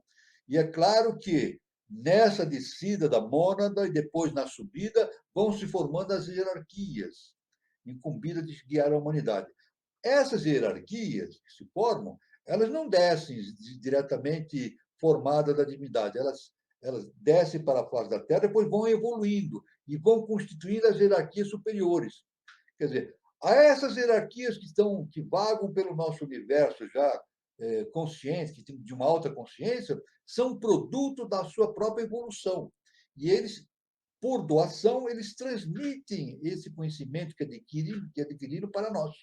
E é claro que nessa descida da mônada e depois na subida vão se formando as hierarquias, incumbidas de guiar a humanidade. Essas hierarquias que se formam, elas não descem diretamente formadas da divindade, elas descem para a face da Terra, depois vão evoluindo e vão constituindo as hierarquias superiores. Quer dizer, há essas hierarquias que vagam pelo nosso universo já conscientes, que têm de uma alta consciência, são produto da sua própria evolução. E eles, por doação, eles transmitem esse conhecimento que adquiriram para nós.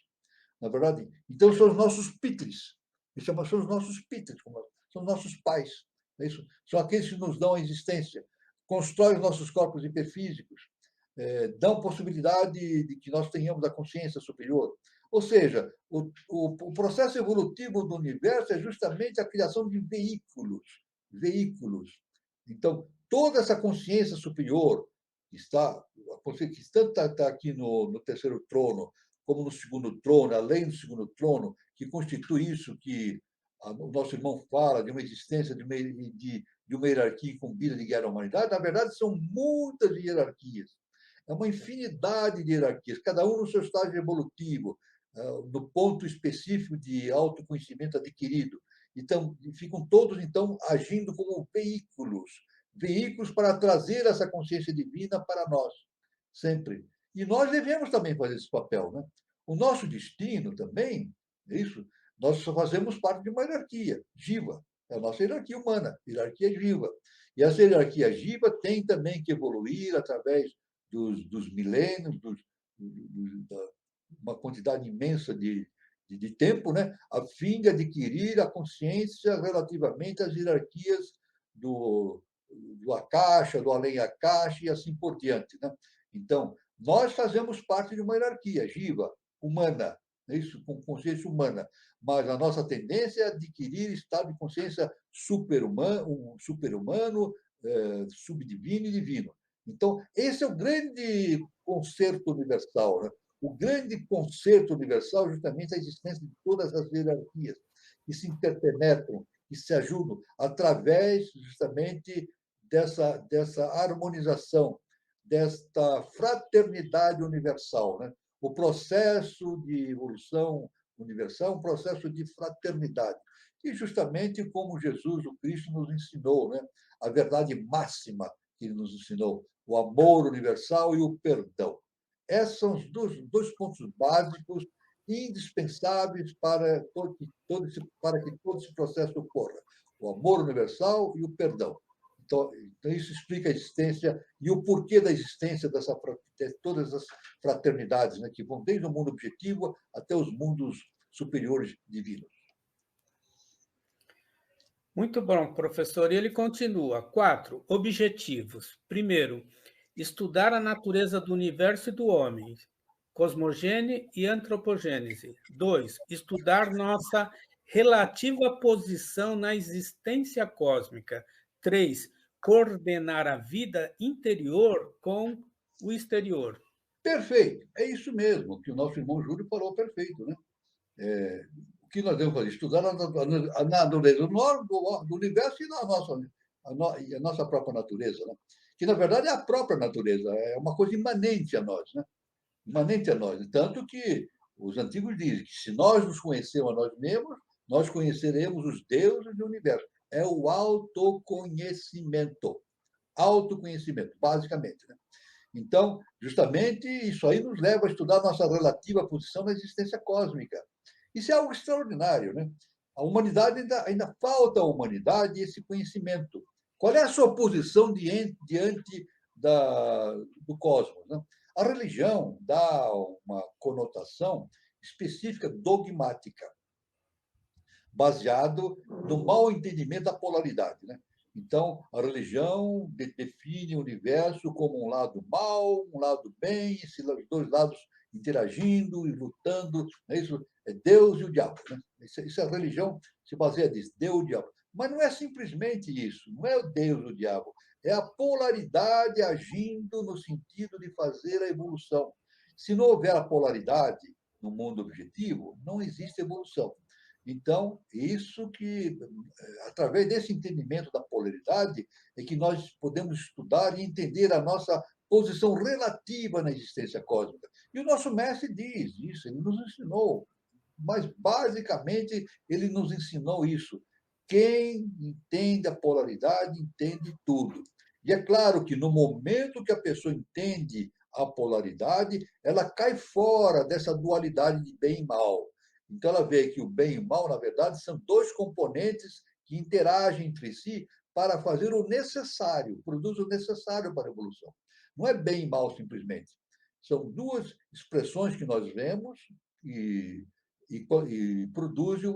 Na verdade, então são os nossos pitres. São os nossos pitres, são os nossos pais. É isso? São aqueles que nos dão a existência, constroem os nossos corpos hiperfísicos, dão possibilidade de que nós tenhamos a consciência superior. Ou seja, o processo evolutivo do universo é justamente a criação de veículos. Então, toda essa consciência superior que tanto está aqui no terceiro trono, como no segundo trono, além do segundo trono, que constitui isso que o nosso irmão fala de uma existência de uma hierarquia incumbida de guiar a humanidade, na verdade, são muitas hierarquias. É uma infinidade de hierarquias, cada um no seu estágio evolutivo, no ponto específico de autoconhecimento adquirido. Então, ficam todos, então, agindo como veículos para trazer essa consciência divina para nós, sempre. E nós devemos também fazer esse papel. Né? O nosso destino também, é isso, nós só fazemos parte de uma hierarquia, Jiva, é a nossa hierarquia humana, hierarquia Jiva. E essa hierarquia Jiva tem também que evoluir através dos milênios, uma quantidade imensa de tempo, né, a fim de adquirir a consciência relativamente às hierarquias do Akasha, do além Akasha e assim por diante. Né? Então, nós fazemos parte de uma hierarquia, Jiva, humana, isso, com consciência humana, mas a nossa tendência é adquirir estado de consciência super-humano, subdivino e divino. Então, esse é o grande concerto universal. Né? O grande concerto universal é justamente a existência de todas as hierarquias que se interpenetram, que se ajudam através justamente dessa harmonização, desta fraternidade universal. Né? O processo de evolução universal é um processo de fraternidade. E justamente como Jesus, o Cristo, nos ensinou, né? A verdade máxima que ele nos ensinou, o amor universal e o perdão. Esses são os dois pontos básicos indispensáveis para que todo esse processo ocorra. O amor universal e o perdão. Então, isso explica a existência e o porquê da existência de todas as fraternidades, né, que vão desde o mundo objetivo até os mundos superiores divinos. Muito bom, professor. E ele continua. 4. Objetivos. Primeiro, Estudar a natureza do universo e do homem, cosmogênese e antropogênese. 2. Estudar nossa relativa posição na existência cósmica. 3. Coordenar a vida interior com o exterior. Perfeito, é isso mesmo que o nosso irmão Júlio falou, perfeito, né? O que nós devemos fazer? Estudar a natureza do universo e a nossa própria natureza, né? Que, na verdade, é a própria natureza, é uma coisa imanente a nós, né? Imanente a nós. Tanto que os antigos dizem que se nós nos conhecermos a nós mesmos, nós conheceremos os deuses do universo. É o autoconhecimento. Autoconhecimento, basicamente, né? Então, justamente, isso aí nos leva a estudar a nossa relativa posição na existência cósmica. Isso é algo extraordinário, né? A humanidade ainda falta à humanidade esse conhecimento. Qual é a sua posição diante do cosmos, né? A religião dá uma conotação específica dogmática, baseado no mau entendimento da polaridade, né? Então, a religião define o universo como um lado mal, um lado bem, esses dois lados interagindo e lutando. É isso, é Deus e o diabo. Né? Isso é a religião, se baseia nisso, Deus e o diabo. Mas não é simplesmente isso, não é o Deus e o diabo, é a polaridade agindo no sentido de fazer a evolução. Se não houver a polaridade no mundo objetivo, não existe evolução. Então, isso que, através desse entendimento da polaridade, é que nós podemos estudar e entender a nossa posição relativa na existência cósmica. E o nosso mestre diz isso, ele nos ensinou, mas basicamente ele nos ensinou isso. Quem entende a polaridade entende tudo. E é claro que no momento que a pessoa entende a polaridade, ela cai fora dessa dualidade de bem e mal. Então, ela vê que o bem e o mal, na verdade, são dois componentes que interagem entre si para fazer o necessário, produzem o necessário para a evolução. Não é bem e mal simplesmente. São duas expressões que nós vemos e produzem,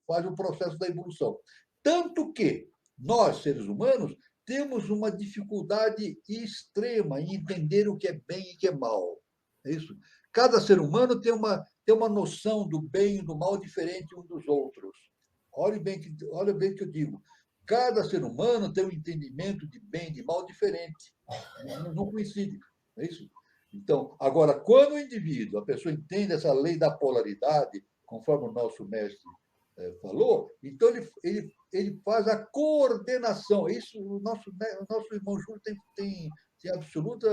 fazem o processo da evolução. Tanto que nós, seres humanos, temos uma dificuldade extrema em entender o que é bem e o que é mal. É isso. Cada ser humano tem uma noção do bem e do mal diferente um dos outros. Olha bem o que eu digo. Cada ser humano tem um entendimento de bem e de mal diferente. Não coincide. É isso? Então, agora, quando o indivíduo, a pessoa entende essa lei da polaridade, conforme o nosso mestre falou, então ele faz a coordenação. Isso o nosso irmão Júlio tem absoluta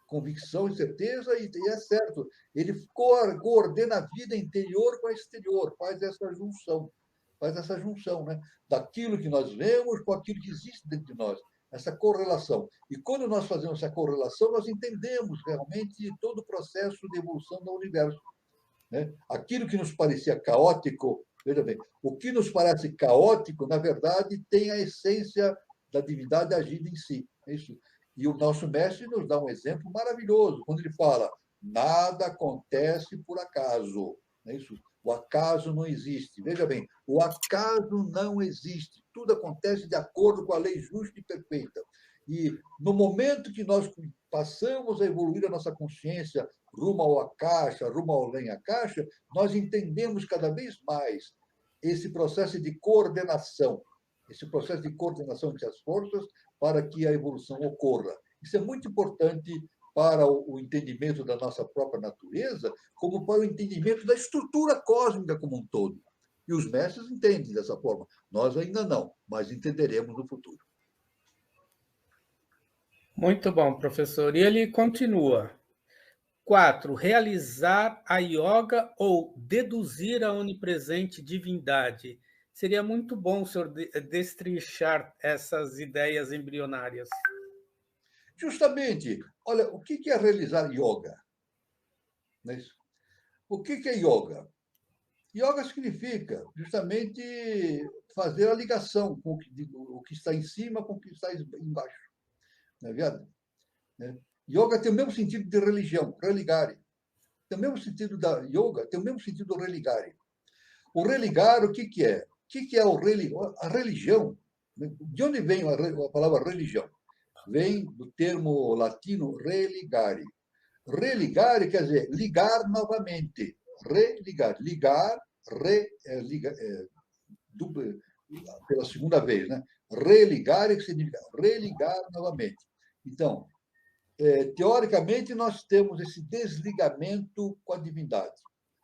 convicção e certeza, e é certo. Ele coordena a vida interior com a exterior, faz essa junção, né? Daquilo que nós vemos com aquilo que existe dentro de nós, essa correlação. E quando nós fazemos essa correlação, nós entendemos realmente todo o processo de evolução do universo. Né? Aquilo que nos parecia caótico, veja bem, o que nos parece caótico, na verdade, tem a essência da divindade agindo em si. É isso. E o nosso mestre nos dá um exemplo maravilhoso, quando ele fala: nada acontece por acaso. É isso. O acaso não existe. Veja bem, o acaso não existe. Tudo acontece de acordo com a lei justa e perfeita. E no momento que nós passamos a evoluir a nossa consciência rumo ao Akasha, rumo ao além Akasha, nós entendemos cada vez mais esse processo de coordenação, entre as forças para que a evolução ocorra. Isso é muito importante para o entendimento da nossa própria natureza, como para o entendimento da estrutura cósmica como um todo. E os mestres entendem dessa forma. Nós ainda não, mas entenderemos no futuro. Muito bom, professor. E ele continua. 4. Realizar a yoga ou deduzir a onipresente divindade. Seria muito bom o senhor destrinchar essas ideias embrionárias. Justamente, olha, o que é realizar yoga? Não é isso? O que é yoga? Yoga significa justamente fazer a ligação com o que está em cima com o que está embaixo. Não é verdade? Yoga tem o mesmo sentido de religião, religare. Tem o mesmo sentido da yoga, tem o mesmo sentido do religare. O religar, o que é? O que é a religião? De onde vem a palavra religião? vem do termo latino religare. Religare quer dizer ligar novamente. Religar. Ligar, pela segunda vez, né? Religare, que significa religar novamente. Então, teoricamente, nós temos esse desligamento com a divindade.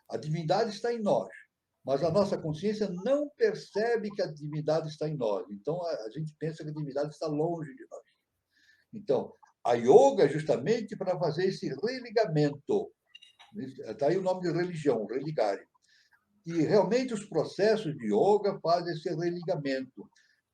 A divindade está em nós, mas a nossa consciência não percebe que a divindade está em nós. Então, a gente pensa que a divindade está longe de nós. Então, a yoga é justamente para fazer esse religamento. Está aí o nome de religião, religare. E realmente os processos de yoga fazem esse religamento.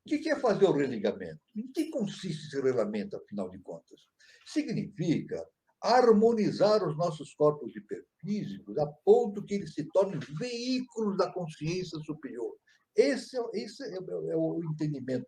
O que é fazer o religamento? Em que consiste esse religamento, afinal de contas? Significa harmonizar os nossos corpos hiperfísicos a ponto que eles se tornem veículos da consciência superior. Esse é o entendimento.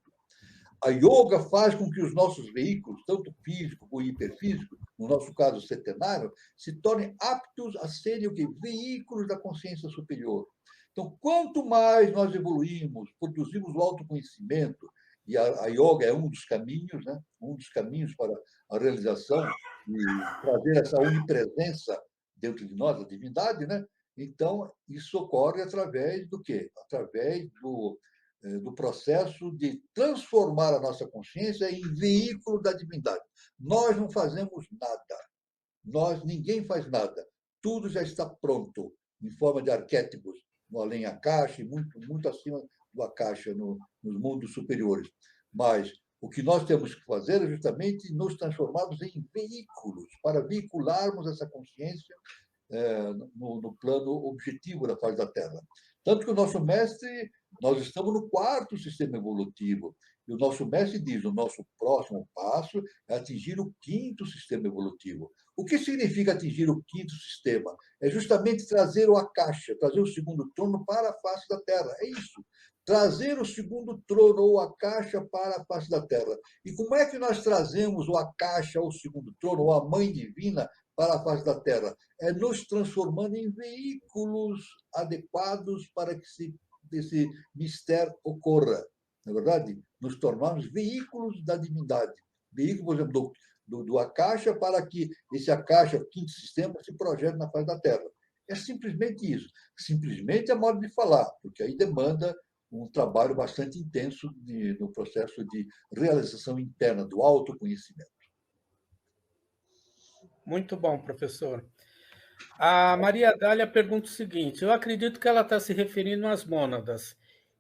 A yoga faz com que os nossos veículos, tanto físico como hiperfísico, no nosso caso setenário, se tornem aptos a serem o quê? Veículos da consciência superior. Então, quanto mais nós evoluímos, produzimos o autoconhecimento, e a yoga é um dos caminhos, né? Um dos caminhos para a realização e trazer essa onipresença dentro de nós, a divindade, né? Então, isso ocorre através do quê? Através do processo de transformar a nossa consciência em veículo da divindade. Nós não fazemos nada. Ninguém faz nada. Tudo já está pronto, em forma de arquétipos, no além Akasha e muito, muito acima do Akasha, nos mundos superiores. Mas o que nós temos que fazer é justamente nos transformarmos em veículos, para veicularmos essa consciência no plano objetivo da fase da Terra. Tanto que o nosso mestre, nós estamos no quarto sistema evolutivo, e o nosso mestre diz, o nosso próximo passo é atingir o quinto sistema evolutivo. O que significa atingir o quinto sistema? É justamente trazer o Akasha, trazer o segundo trono para a face da Terra. É isso. Trazer o segundo trono ou Akasha para a face da Terra. E como é que nós trazemos o Akasha, ou o segundo trono, ou a Mãe Divina, para a face da Terra? É nos transformando em veículos adequados para que esse mistério ocorra. Na verdade, nos tornarmos veículos da divindade. Veículo, por exemplo, do Akasha para que esse Akasha, o quinto sistema, se projete na face da Terra. É simplesmente isso. Simplesmente é modo de falar, porque aí demanda um trabalho bastante intenso no processo de realização interna, do autoconhecimento. Muito bom, professor. A Maria Dália pergunta o seguinte: eu acredito que ela está se referindo às mônadas.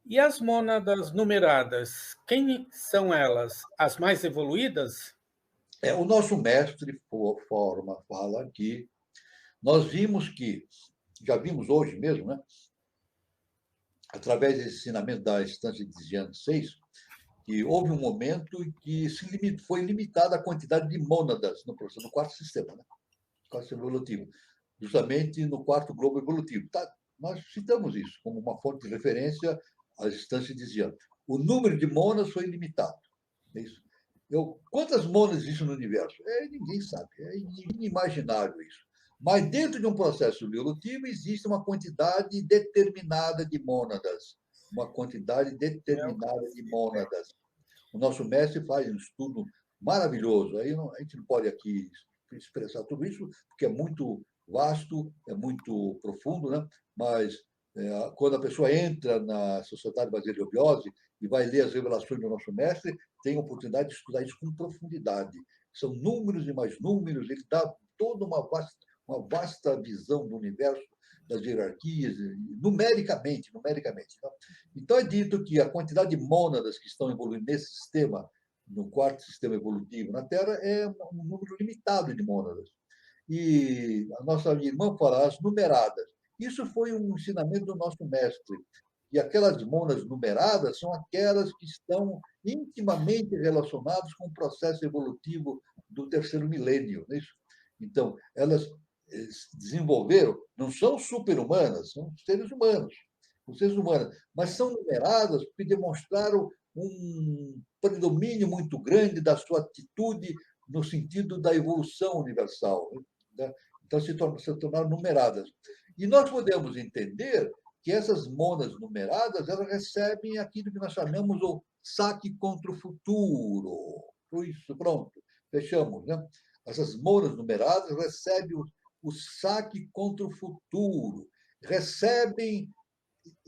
E as mônadas numeradas, quem são elas? As mais evoluídas? O nosso mestre fala que nós vimos que, já vimos hoje mesmo, né, através desse ensinamento da instância de Jian 6, que houve um momento em que foi limitada a quantidade de mônadas no processo do quarto sistema, né? Quarto sistema evolutivo, justamente no quarto globo evolutivo. Tá? Nós citamos isso como uma fonte de referência às instâncias de Jian. O número de mônadas foi limitado. É isso. Quantas mônadas existem no universo? Ninguém sabe. É inimaginável isso. Mas dentro de um processo evolutivo existe uma quantidade determinada de mônadas. Uma quantidade determinada de mônadas. O nosso mestre faz um estudo maravilhoso. Aí a gente não pode aqui expressar tudo isso, porque é muito vasto, é muito profundo, né? Mas quando a pessoa entra na Sociedade Brasileira de Obiose e vai ler as revelações do nosso mestre, tem a oportunidade de estudar isso com profundidade. São números e mais números, ele dá toda uma vasta visão do universo, das hierarquias, numericamente. Então, é dito que a quantidade de mônadas que estão evoluindo nesse sistema, no quarto sistema evolutivo na Terra, é um número limitado de mônadas. E a nossa irmã fala as numeradas. Isso foi um ensinamento do nosso mestre. E aquelas mônadas numeradas são aquelas que estão intimamente relacionadas com o processo evolutivo do terceiro milênio. Não é isso? Então, elas desenvolveram, não são super-humanas, são seres humanos, mas são numeradas porque demonstraram um predomínio muito grande da sua atitude no sentido da evolução universal. Né? Então, se tornaram numeradas. E nós podemos entender que essas monas numeradas elas recebem aquilo que nós chamamos o saque contra o futuro. isso, pronto, fechamos, né? Essas monas numeradas recebem o saque contra o futuro, recebem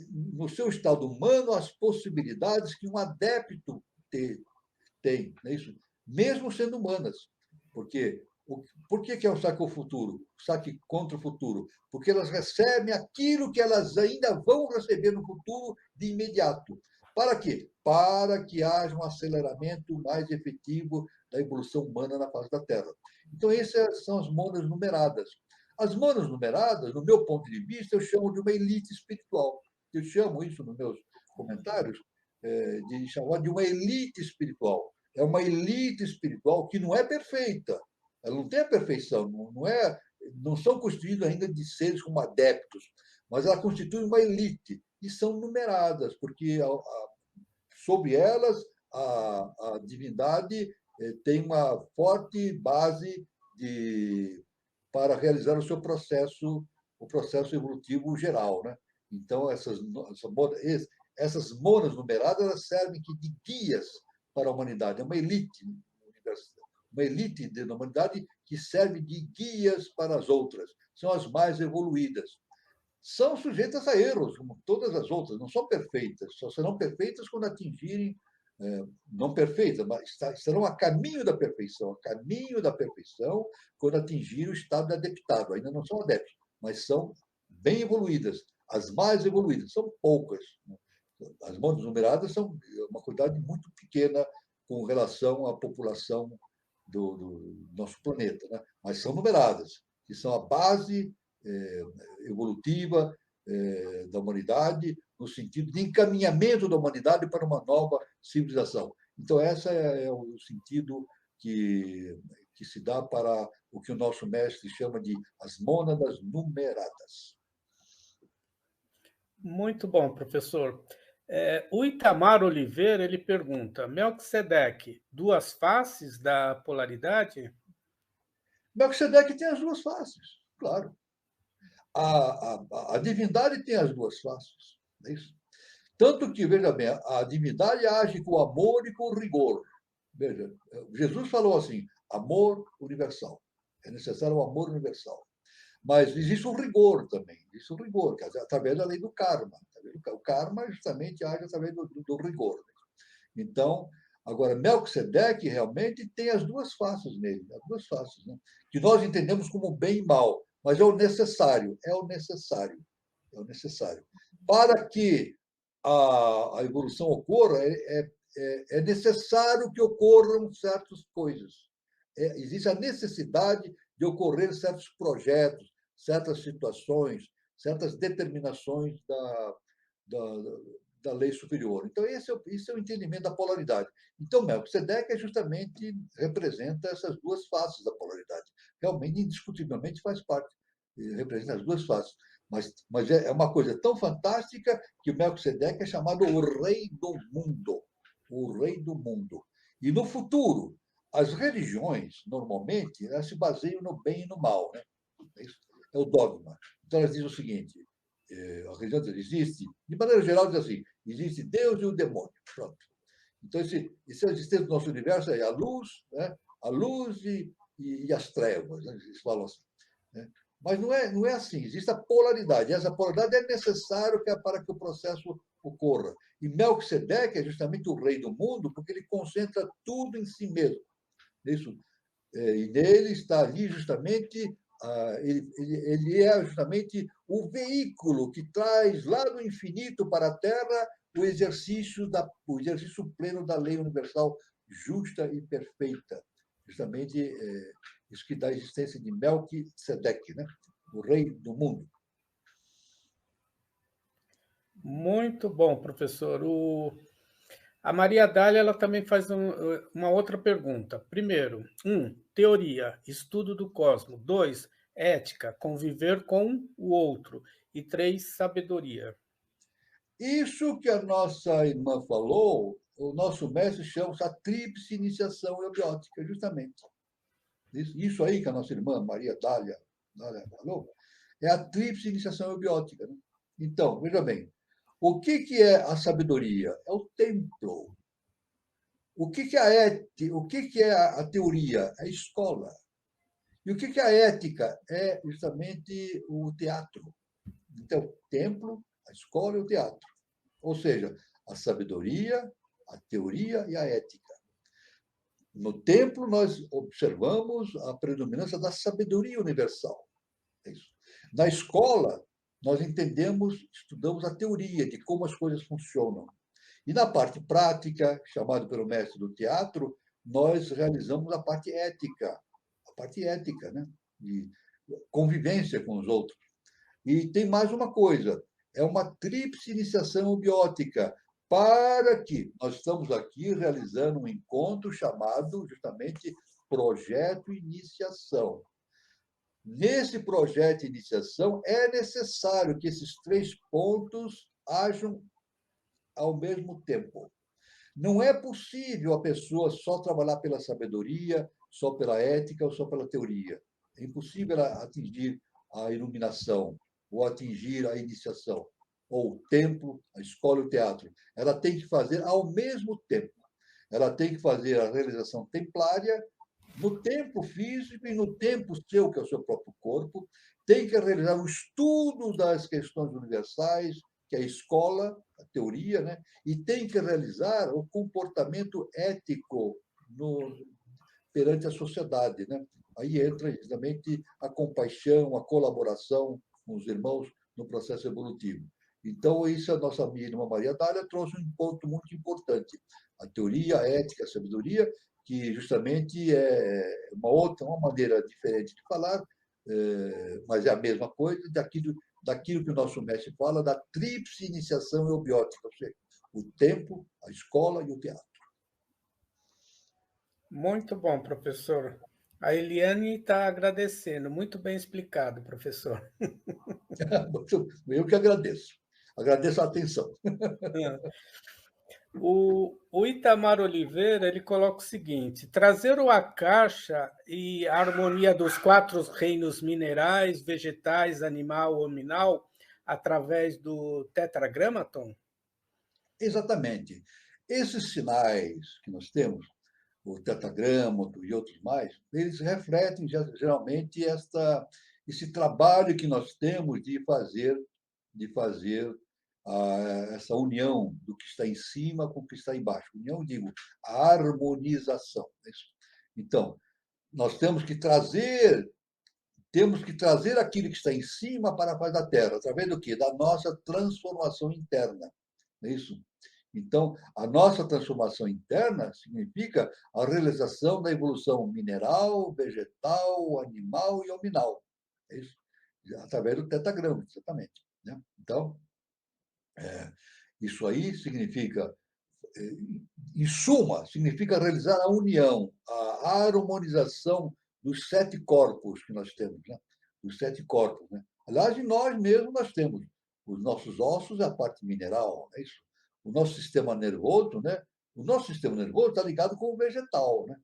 no seu estado humano as possibilidades que um adepto tem, não é isso? Mesmo sendo humanas. Porque por que é o saque ao futuro? O saque contra o futuro? Porque elas recebem aquilo que elas ainda vão receber no futuro de imediato. Para quê? Para que haja um aceleramento mais efetivo da evolução humana na face da Terra. Então, essas são as monas numeradas. As monas numeradas, no meu ponto de vista, eu chamo de uma elite espiritual. Eu chamo isso nos meus comentários de chamar de uma elite espiritual. É uma elite espiritual que não é perfeita. Ela não tem a perfeição, não são constituídos ainda de seres como adeptos, mas ela constitui uma elite e são numeradas, porque sobre elas a divindade tem uma forte base para realizar o seu processo, o processo evolutivo geral, né? Então essas monas numeradas elas servem de guias para a humanidade. É uma elite universal, uma elite da humanidade que serve de guias para as outras. São as mais evoluídas. São sujeitas a erros, como todas as outras, não são perfeitas, só serão perfeitas quando atingirem, não perfeitas, mas estarão a caminho da perfeição, quando atingirem o estado de adeptado. Ainda não são adeptos, mas são bem evoluídas. As mais evoluídas são poucas. As monas numeradas são uma quantidade muito pequena com relação à população do nosso planeta, né? Mas são numeradas, que são a base evolutiva da humanidade, no sentido de encaminhamento da humanidade para uma nova civilização. Então, esse é o sentido que se dá para o que o nosso mestre chama de as mônadas numeradas. Muito bom, professor. O Itamar Oliveira ele pergunta: Melquisedeque, duas faces da polaridade? Melquisedeque tem as duas faces, claro. A divindade tem as duas faces, não é isso? Tanto que, veja bem, a divindade age com amor e com rigor. Veja, Jesus falou assim: amor universal. É necessário o amor universal. Mas existe um rigor também, existe um rigor, através da lei do karma. O karma justamente age através do rigor. Então, agora, Melquisedeque realmente tem as duas faces nele, as duas faces, né? Que nós entendemos como bem e mal, mas é o necessário, é o necessário, é o necessário. Para que a evolução ocorra, é necessário que ocorram certas coisas. Existe a necessidade de ocorrer certos projetos, certas situações, certas determinações da, da lei superior. Então, esse é o entendimento da polaridade. Então, Melquisedeque justamente representa essas duas faces da polaridade. Realmente, indiscutivelmente, faz parte, representa as duas faces. Mas é uma coisa tão fantástica que o Melquisedeque é chamado o rei do mundo. O rei do mundo. E no futuro, as religiões, normalmente, elas se baseiam no bem e no mal. Né? É o dogma. Então, elas dizem o seguinte: a religião existe, de maneira geral, diz assim: existe Deus e o demônio. Pronto. Então, esse existência do nosso universo é a luz, né? A luz e as trevas, né? Eles falam assim. Né? Mas não é assim, existe a polaridade. E essa polaridade é necessária para que o processo ocorra. E Melquisedeque é justamente o rei do mundo, porque ele concentra tudo em si mesmo. Isso. E nele está ali justamente ele é justamente o veículo que traz lá do infinito para a Terra o exercício pleno da lei universal justa e perfeita. Justamente isso que dá a existência de Melquisedeque, né? O rei do mundo. Muito bom, professor. A Maria Dália ela também faz uma outra pergunta. Primeiro, teoria, estudo do cosmos. 2, ética, conviver com o outro. E 3, sabedoria. Isso que a nossa irmã falou, o nosso mestre chama a tríplice iniciação eubiótica, justamente. Isso aí que a nossa irmã Maria Dália falou, é a tríplice iniciação eubiótica. Né? Então, veja bem, o que é a sabedoria? É o templo. o que é a teoria? É a escola. E o que é a ética? É justamente o teatro. Então, o templo, a escola e o teatro. Ou seja, a sabedoria, a teoria e a ética. No templo, nós observamos a predominância da sabedoria universal. É isso. Na escola, nós estudamos a teoria de como as coisas funcionam. E na parte prática, chamado pelo mestre do teatro, nós realizamos a parte ética, né? De convivência com os outros. E tem mais uma coisa, é uma tríplice iniciação biótica, para que nós estamos aqui realizando um encontro chamado justamente Projeto Iniciação. Nesse projeto de iniciação, é necessário que esses 3 pontos hajam ao mesmo tempo. Não é possível a pessoa só trabalhar pela sabedoria, só pela ética ou só pela teoria. É impossível ela atingir a iluminação ou atingir a iniciação, ou o templo, a escola e o teatro. Ela tem que fazer ao mesmo tempo. Ela tem que fazer a realização templária no tempo físico e no tempo seu, que é o seu próprio corpo. Tem que realizar o estudo das questões universais, que é a escola, a teoria, né? E tem que realizar o comportamento ético perante a sociedade, né? Aí entra justamente a compaixão, a colaboração com os irmãos no processo evolutivo. Então, isso a nossa irmã Maria Dália trouxe um ponto muito importante. A teoria, a ética, a sabedoria, que justamente é uma maneira diferente de falar, mas é a mesma coisa daquilo que o nosso mestre fala, da tríplice iniciação eubiótica, ou seja, o tempo, a escola e o teatro. Muito bom, professor. A Eliane está agradecendo. Muito bem explicado, professor. Eu que agradeço. Agradeço a atenção. O Itamar Oliveira ele coloca o seguinte: trazer o Akasha e a harmonia dos 4 reinos minerais, vegetais, animal, hominal, através do Tetragramaton? Exatamente. Esses sinais que nós temos, o tetragrâmato e outros mais, eles refletem geralmente esse trabalho que nós temos de fazer essa união do que está em cima com o que está embaixo. União, digo, a harmonização. É isso. Então, nós temos que trazer aquilo que está em cima para a face da Terra, através do quê? Da nossa transformação interna. É isso? Então, a nossa transformação interna significa a realização da evolução mineral, vegetal, animal e hominal. É isso? Através do tetagrama, exatamente. Né? Então, isso aí significa, em suma, significa realizar a união, a harmonização dos 7 corpos que nós temos, né? Os 7 corpos. Né? Aliás, em nós mesmos nós temos os nossos ossos, a parte mineral, é isso? O nosso sistema nervoso, né? O nosso sistema nervoso está ligado com o vegetal, né?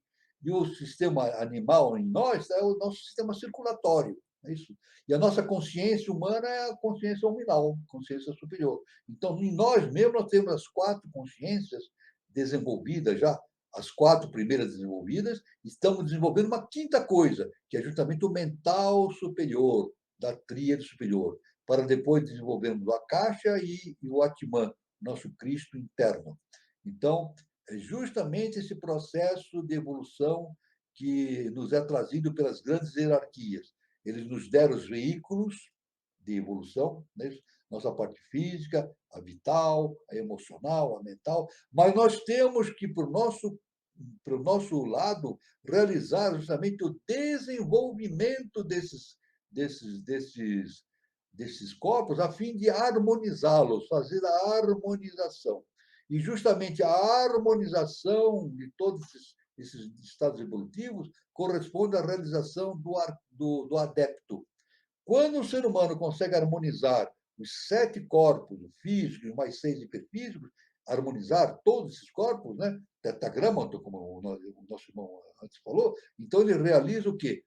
E o sistema animal em nós é o nosso sistema circulatório, é isso? E a nossa consciência humana é a consciência hominal, consciência superior. Então, em nós mesmos, nós temos as 4 consciências desenvolvidas já, as 4 primeiras desenvolvidas, estamos desenvolvendo uma quinta coisa, que é justamente o mental superior, da tríade superior, para depois desenvolvermos o Akasha e o Atman, nosso Cristo interno. Então, é justamente esse processo de evolução que nos é trazido pelas grandes hierarquias. Eles nos deram os veículos de evolução, né? Nossa parte física, a vital, a emocional, a mental, mas nós temos que, para o nosso lado, realizar justamente o desenvolvimento desses corpos a fim de harmonizá-los, fazer a harmonização. E justamente a harmonização de todos esses estados evolutivos corresponde à realização do adepto. Quando o ser humano consegue harmonizar os 7 corpos, o físico e mais 6 hiperfísicos, harmonizar todos esses corpos, né? Tetragramaton, como o nosso irmão antes falou, então ele realiza o quê?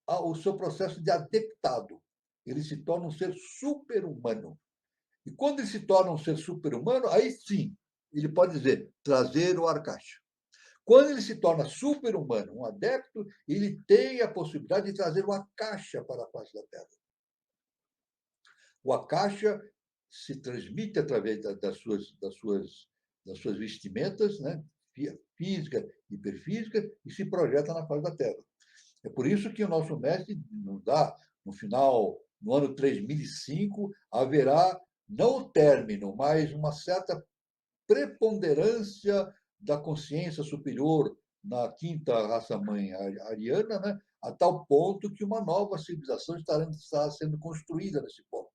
O seu processo de adeptado. Ele se torna um ser super-humano. E quando ele se torna um ser super-humano, aí sim, ele pode dizer, trazer o Arcacha. Quando ele se torna super-humano, um adepto, ele tem a possibilidade de trazer uma caixa para a face da Terra. O Akasha se transmite através das suas vestimentas, né? Física, hiperfísica, e se projeta na face da Terra. É por isso que o nosso mestre nos dá, no final, no ano 3005, haverá não o término, mas uma certa preponderância da consciência superior na quinta raça-mãe ariana, né? A tal ponto que uma nova civilização está sendo construída nesse ponto.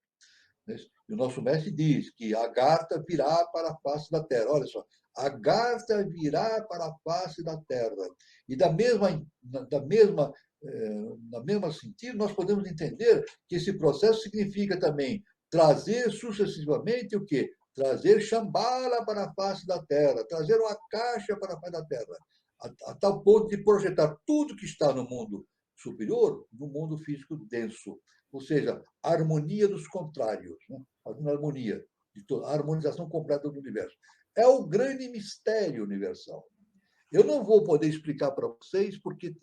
E o nosso mestre diz que a Agartha virá para a face da Terra. Olha só, a Agartha virá para a face da Terra. E na mesma sentido, nós podemos entender que esse processo significa também trazer sucessivamente o quê? Trazer Shambhala para a face da Terra, trazer uma caixa para a face da Terra, a tal ponto de projetar tudo que está no mundo superior no mundo físico denso. Ou seja, a harmonia dos contrários, né? A harmonia, a harmonização completa do universo. É o grande mistério universal. Eu não vou poder explicar para vocês, porque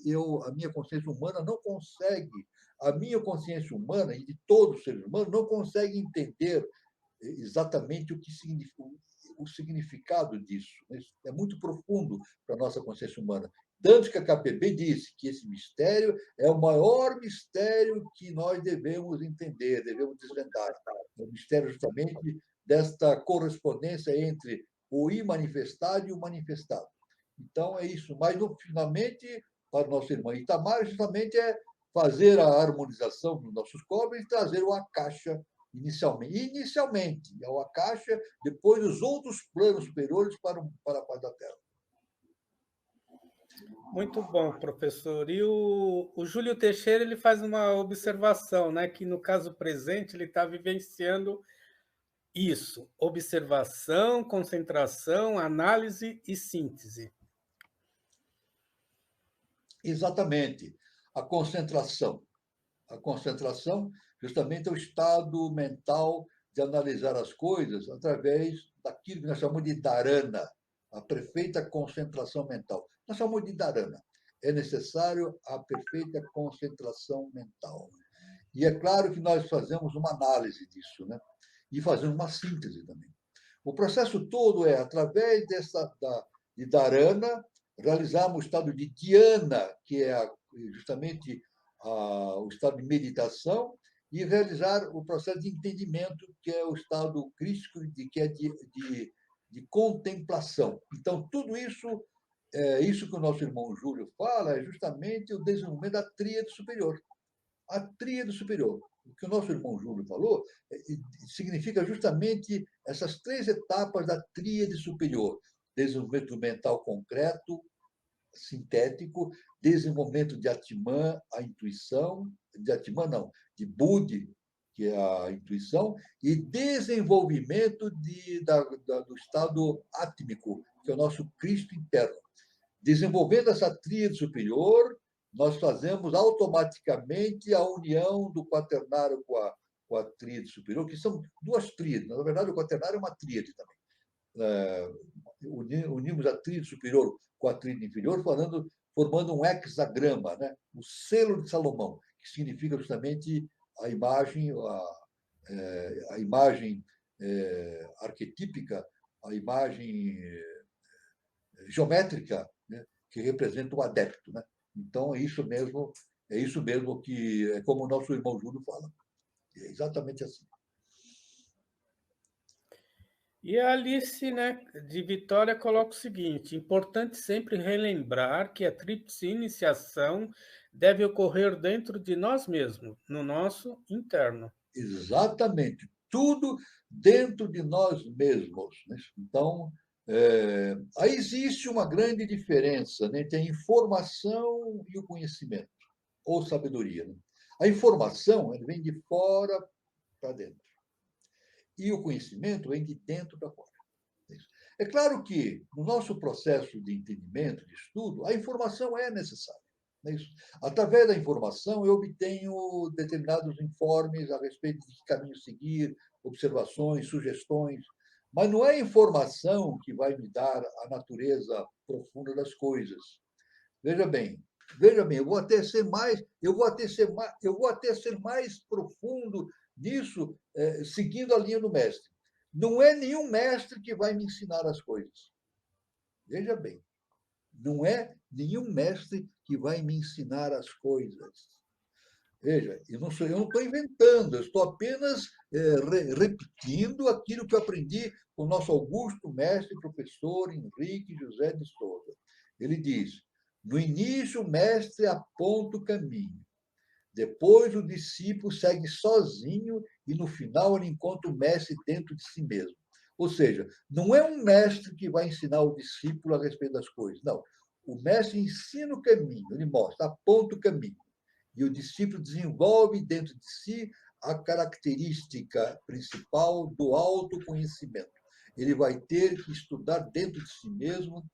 a minha consciência humana não consegue, a minha consciência humana e de todos os seres humanos não consegue entender exatamente o significado disso. É muito profundo para a nossa consciência humana. Tanto que a KPB disse que esse mistério é o maior mistério que nós devemos entender, devemos desvendar. É o mistério justamente desta correspondência entre o imanifestado e o manifestado. Então, é isso. Mas, finalmente, para o nosso irmão Itamar, justamente é fazer a harmonização dos nossos corpos e trazer uma caixa inicialmente, é o Akasha, depois os outros planos superiores para a paz da Terra. Muito bom, professor. E o Júlio Teixeira ele faz uma observação, né, que no caso presente ele está vivenciando isso: observação, concentração, análise e síntese. Exatamente. A concentração. A concentração, justamente, é o estado mental de analisar as coisas através daquilo que nós chamamos de dharana, a perfeita concentração mental. Nós chamamos de dharana. É necessário a perfeita concentração mental. E é claro que nós fazemos uma análise disso, né? E fazemos uma síntese também. O processo todo é, através de dharana, realizarmos o estado de dhyana, que é justamente o estado de meditação, e realizar o processo de entendimento, que é o estado crístico, que é de contemplação. Então, tudo isso, isso que o nosso irmão Júlio fala, é justamente o desenvolvimento da tríade superior. A tríade superior. O que o nosso irmão Júlio falou significa justamente essas três etapas da tríade superior: desenvolvimento mental concreto, sintético, desenvolvimento de Atman, a intuição, de Atman não, de Budi, que é a intuição, e desenvolvimento do estado átmico, que é o nosso Cristo interno. Desenvolvendo essa tríade superior, nós fazemos automaticamente a união do quaternário com a tríade superior, que são duas tríades. Na verdade, o quaternário é uma tríade também. Unimos a tríade superior com a tríade inferior, formando um hexagrama, né? O selo de Salomão, que significa justamente a imagem, a imagem arquetípica, a imagem geométrica, né? Que representa o adepto, né? Então, é isso mesmo que é como o nosso irmão Júlio fala. É exatamente assim. E a Alice, né, de Vitória, coloca o seguinte: importante sempre relembrar que a tríplice iniciação deve ocorrer dentro de nós mesmos, no nosso interno. Exatamente. Tudo dentro de nós mesmos. Né? Então, aí existe uma grande diferença, né, entre a informação e o conhecimento, ou sabedoria. Né? A informação vem de fora para dentro. E o conhecimento vem de dentro para fora. É claro que, no nosso processo de entendimento, de estudo, a informação é necessária. É isso. Através da informação, eu obtenho determinados informes a respeito de que caminho seguir, observações, sugestões. Mas não é a informação que vai me dar a natureza profunda das coisas. Veja bem, veja bem, eu vou até ser mais profundo nisso, seguindo a linha do mestre. Não é nenhum mestre que vai me ensinar as coisas. Veja bem, não é nenhum mestre que vai me ensinar as coisas. Veja, eu não estou inventando, eu estou apenas repetindo aquilo que eu aprendi com o nosso augusto mestre e professor Henrique José de Souza. Ele diz: no início, o mestre aponta o caminho, depois o discípulo segue sozinho e no final ele encontra o mestre dentro de si mesmo. Ou seja, não é um mestre que vai ensinar o discípulo a respeito das coisas, não. O mestre ensina o caminho, ele mostra, aponta o caminho. E o discípulo desenvolve dentro de si a característica principal do autoconhecimento. Ele vai ter que estudar dentro de si mesmo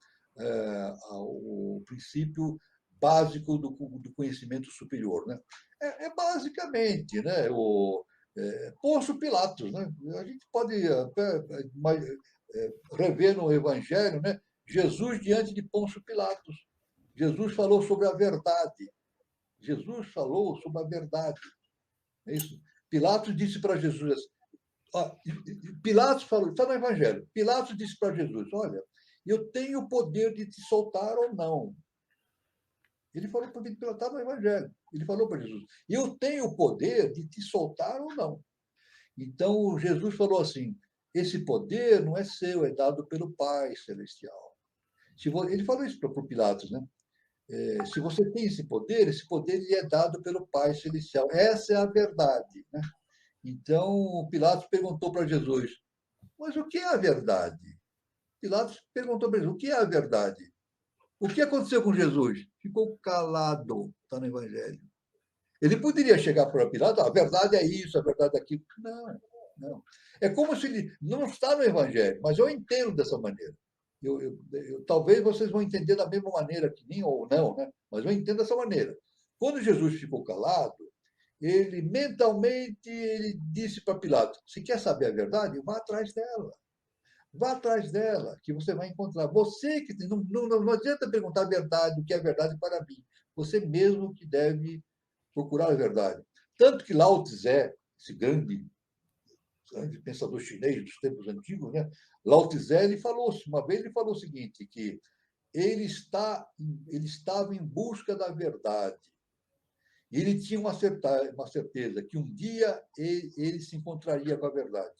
o princípio básico do conhecimento superior. Né? Basicamente Pôncio Pilatos. Né? A gente pode rever no Evangelho, né? Jesus diante de Pôncio Pilatos. Jesus falou sobre a verdade. Jesus falou sobre a verdade. É isso. Pilatos disse para Jesus. Pilatos falou, está no Evangelho. Pilatos disse para Jesus: olha, eu tenho o poder de te soltar ou não. Ele falou para Pilatos, está no Evangelho. Ele falou para Jesus: eu tenho o poder de te soltar ou não. Então, Jesus falou assim: esse poder não é seu, é dado pelo Pai Celestial. Ele falou isso para o Pilatos, né? Se você tem esse poder lhe é dado pelo Pai Celestial. Essa é a verdade. Né? Então, Pilatos perguntou para Jesus: mas o que é a verdade? Pilatos perguntou para Jesus: o que é a verdade? O que aconteceu com Jesus? Ficou calado, está no Evangelho. Ele poderia chegar para Pilatos: a verdade é isso, a verdade é aquilo. Não, não. É como se ele não está no Evangelho, mas eu entendo dessa maneira. Talvez vocês vão entender da mesma maneira que mim, ou não, né? Mas eu entendo dessa maneira. Quando Jesus ficou calado, ele mentalmente ele disse para Pilatos: se quer saber a verdade, vá atrás dela. Vá atrás dela, que você vai encontrar. Você que não adianta perguntar a verdade, o que é verdade para mim. Você mesmo que deve procurar a verdade. Tanto que Lao Tse, esse grande pensador chinês dos tempos antigos, né? Lao Tse, uma vez ele falou o seguinte, que ele estava em busca da verdade. E ele tinha uma certeza que um dia ele se encontraria com a verdade.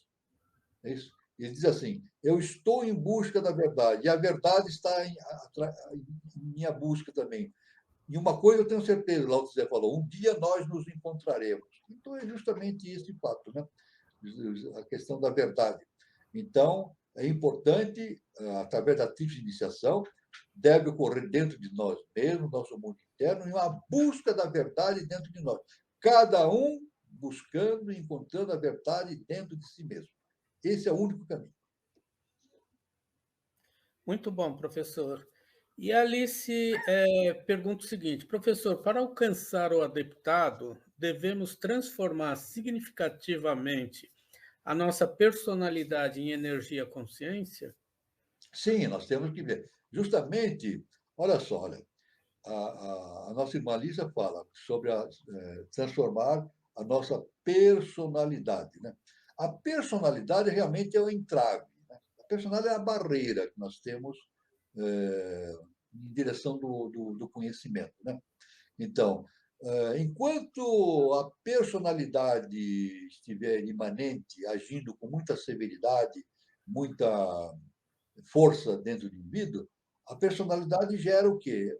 É isso? Ele diz assim: eu estou em busca da verdade, e a verdade está em minha busca também. E uma coisa eu tenho certeza, Lao Tse falou: um dia nós nos encontraremos. Então é justamente esse fato, né? A questão da verdade. Então, é importante, através da tríplice iniciação, deve ocorrer dentro de nós mesmos, nosso mundo interno, e uma busca da verdade dentro de nós. Cada um buscando e encontrando a verdade dentro de si mesmo. Esse é o único caminho. Muito bom, professor. E Alice pergunta o seguinte: professor, para alcançar o adeptado, devemos transformar significativamente a nossa personalidade em energia-consciência? Sim, nós temos que ver. Justamente, olha só, olha, a nossa irmã Lisa fala sobre transformar a nossa personalidade. Né? A personalidade realmente é o entrave. Né? A personalidade é a barreira que nós temos em direção do conhecimento. Né? Então, enquanto a personalidade estiver imanente, agindo com muita severidade, muita força dentro do indivíduo, a personalidade gera o quê?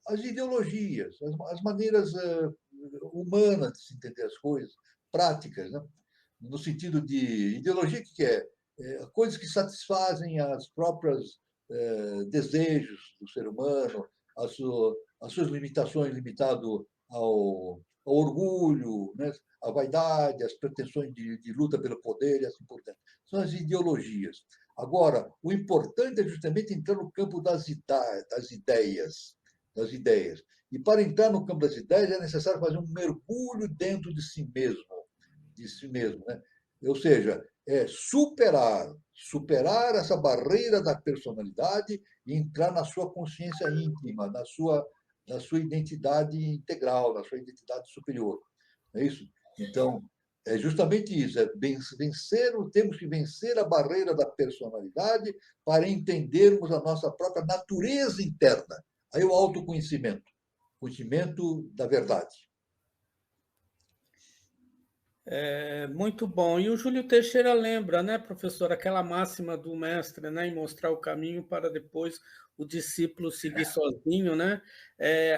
As ideologias, as maneiras humanas de se entender as coisas, práticas, né? No sentido de ideologia, que coisas que satisfazem as próprias desejos do ser humano, as suas limitações, limitado ao orgulho, né? A vaidade, as pretensões de luta pelo poder e assim por diante. São as ideologias. Agora, o importante é justamente entrar no campo das ideias. Das ideias. E para entrar no campo das ideias é necessário fazer um mergulho dentro de si mesmo. De si mesmo, né? Ou seja, é superar essa barreira da personalidade e entrar na sua consciência íntima, na sua identidade integral, na sua identidade superior. Não é isso? Então, é justamente isso, temos que vencer a barreira da personalidade para entendermos a nossa própria natureza interna. Aí o autoconhecimento, conhecimento da verdade. Muito bom. E o Júlio Teixeira lembra, né, professor, aquela máxima do mestre, né, em mostrar o caminho para depois o discípulo seguir sozinho, né,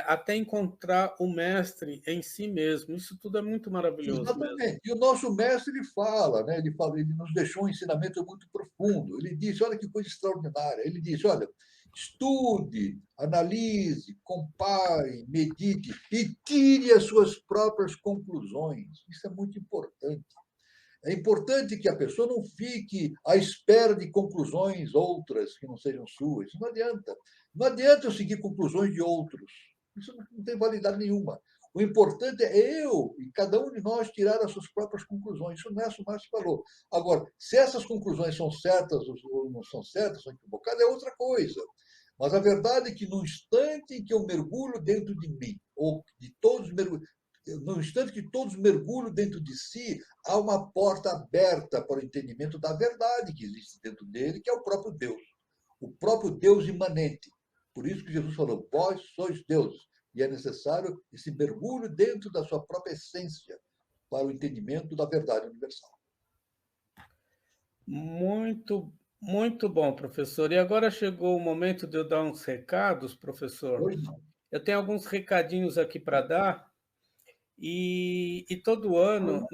até encontrar o mestre em si mesmo. Isso tudo é muito maravilhoso mesmo. Exatamente. E o nosso mestre ele fala, né? Ele nos deixou um ensinamento muito profundo. Ele disse, olha que coisa extraordinária. Ele disse, olha, estude, analise, compare, medite e tire as suas próprias conclusões. Isso é muito importante. É importante que a pessoa não fique à espera de conclusões outras que não sejam suas. Não adianta. Não adianta eu seguir conclusões de outros. Isso não tem validade nenhuma. O importante é eu e cada um de nós tirar as suas próprias conclusões. Isso o Nelson Marx falou. Agora, se essas conclusões são certas ou não são certas, são equivocadas, é outra coisa. Mas a verdade é que no instante em que eu mergulho dentro de mim, ou de todos no instante que todos mergulham dentro de si, há uma porta aberta para o entendimento da verdade que existe dentro dele, que é o próprio Deus imanente. Por isso que Jesus falou: vós sois Deus. E é necessário esse mergulho dentro da sua própria essência para o entendimento da verdade universal. Muito, muito bom, professor. E agora chegou o momento de eu dar uns recados, professor. Hoje não. Eu tenho alguns recadinhos aqui para dar. E todo ano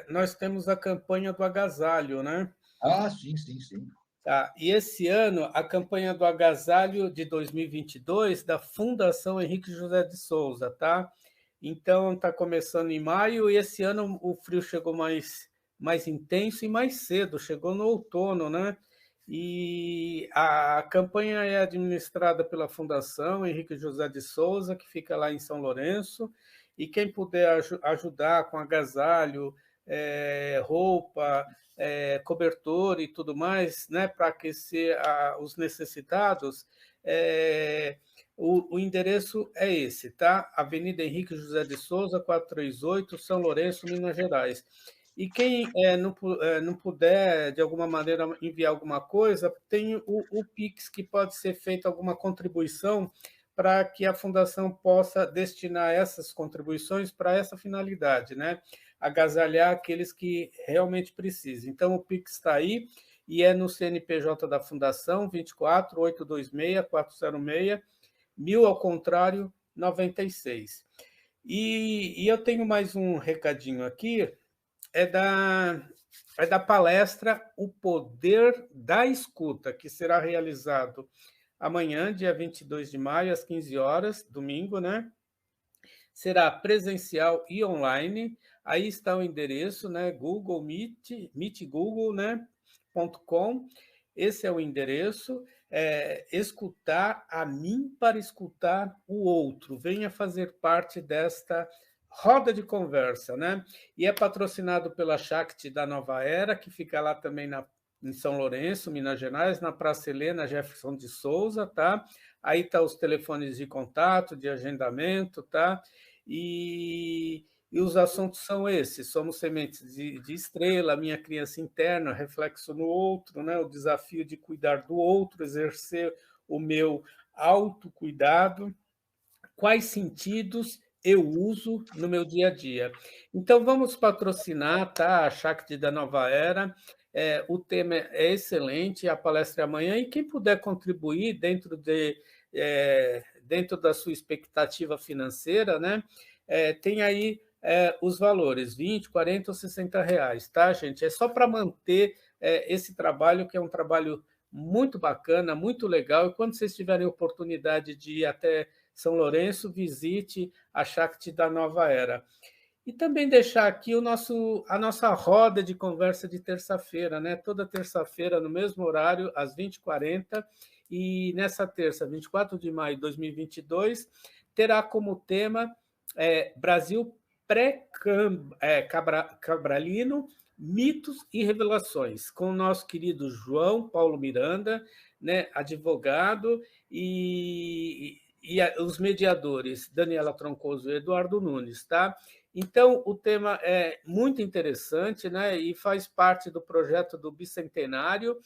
nós temos a campanha do agasalho, né? Ah, sim, sim, sim. Tá. E esse ano, a campanha do agasalho de 2022 da Fundação Henrique José de Souza, tá? Então, está começando em maio e esse ano o frio chegou mais intenso e mais cedo, chegou no outono, né? E a campanha é administrada pela Fundação Henrique José de Souza, que fica lá em São Lourenço, e quem puder ajudar com agasalho, roupa, cobertor e tudo mais, né, para aquecer os necessitados, o endereço é esse, tá? Avenida Henrique José de Souza, 438, São Lourenço, Minas Gerais. E quem não puder, de alguma maneira, enviar alguma coisa, tem o Pix, que pode ser feita alguma contribuição para que a Fundação possa destinar essas contribuições para essa finalidade, né? Agasalhar aqueles que realmente precisam. Então, o Pix está aí e é no CNPJ da Fundação, 24 826 406 1000 ao contrário, 96. E eu tenho mais um recadinho aqui, é da palestra O Poder da Escuta, que será realizado amanhã, dia 22 de maio, às 15 horas, domingo, né? Será presencial e online. Aí está o endereço, né? Google Meet Google, né? .com. Esse é o endereço. Escutar a mim para escutar o outro. Venha fazer parte desta roda de conversa, né? E é patrocinado pela Shakti da Nova Era, que fica lá também em São Lourenço, Minas Gerais, na Praça Helena Jefferson de Souza, tá? Aí tá os telefones de contato, de agendamento, tá? E os assuntos são esses: somos sementes de estrela, minha criança interna, reflexo no outro, né? O desafio de cuidar do outro, exercer o meu autocuidado, quais sentidos eu uso no meu dia a dia. Então, vamos patrocinar, tá? A Shakti da Nova Era. O tema é excelente, a palestra é amanhã, e quem puder contribuir dentro da sua expectativa financeira, né? Tem aí os valores, 20, 40 ou 60 reais, tá, gente? É só para manter esse trabalho, que é um trabalho muito bacana, muito legal, e quando vocês tiverem oportunidade de ir até São Lourenço, visite a Shakti da Nova Era. E também deixar aqui a nossa roda de conversa de terça-feira, né? Toda terça-feira, no mesmo horário, às 20h40, e nessa terça, 24 de maio de 2022, terá como tema Brasil pré-cabralino, Mitos e Revelações, com o nosso querido João Paulo Miranda, né, advogado, os mediadores, Daniela Troncoso e Eduardo Nunes. Tá? Então, o tema é muito interessante, né, e faz parte do projeto do Bicentenário.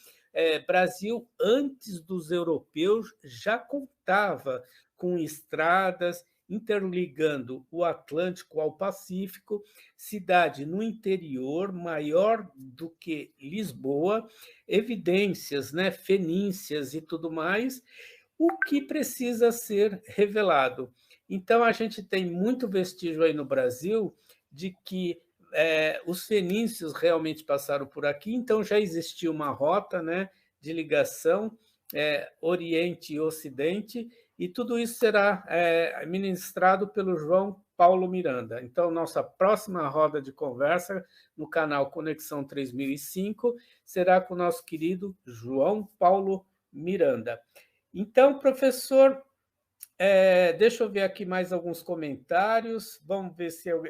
Brasil, antes dos europeus, já contava com estradas interligando o Atlântico ao Pacífico, cidade no interior, maior do que Lisboa, evidências, né, fenícias e tudo mais, o que precisa ser revelado. Então, a gente tem muito vestígio aí no Brasil de que os fenícios realmente passaram por aqui, então já existia uma rota, né, de ligação Oriente e Ocidente, e tudo isso será ministrado pelo João Paulo Miranda. Então, nossa próxima roda de conversa no canal Conexão 3005 será com o nosso querido João Paulo Miranda. Então, professor, deixa eu ver aqui mais alguns comentários. Vamos ver se eu.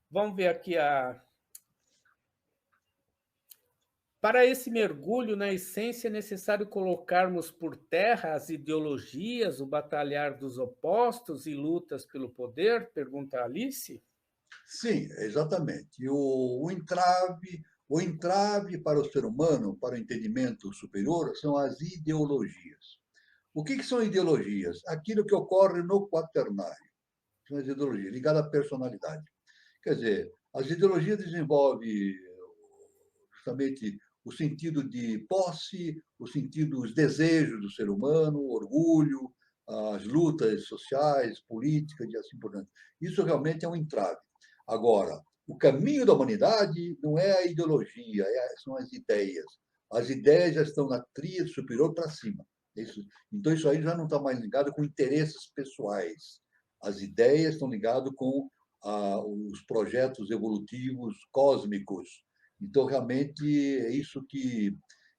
Vamos ver aqui a. Para esse mergulho na essência, é necessário colocarmos por terra as ideologias, o batalhar dos opostos e lutas pelo poder? Pergunta Alice. Sim, exatamente. O entrave para o ser humano, para o entendimento superior, são as ideologias. O que são ideologias? Aquilo que ocorre no quaternário. São as ideologias ligadas à personalidade. Quer dizer, as ideologias desenvolvem justamente o sentido de posse, os desejos do ser humano, o orgulho, as lutas sociais, políticas e assim por diante. Isso realmente é um entrave. Agora, o caminho da humanidade não é a ideologia, são as ideias. As ideias já estão na tríade superior para cima. Então, isso aí já não está mais ligado com interesses pessoais. As ideias estão ligadas com os projetos evolutivos cósmicos. Então, realmente, é isso que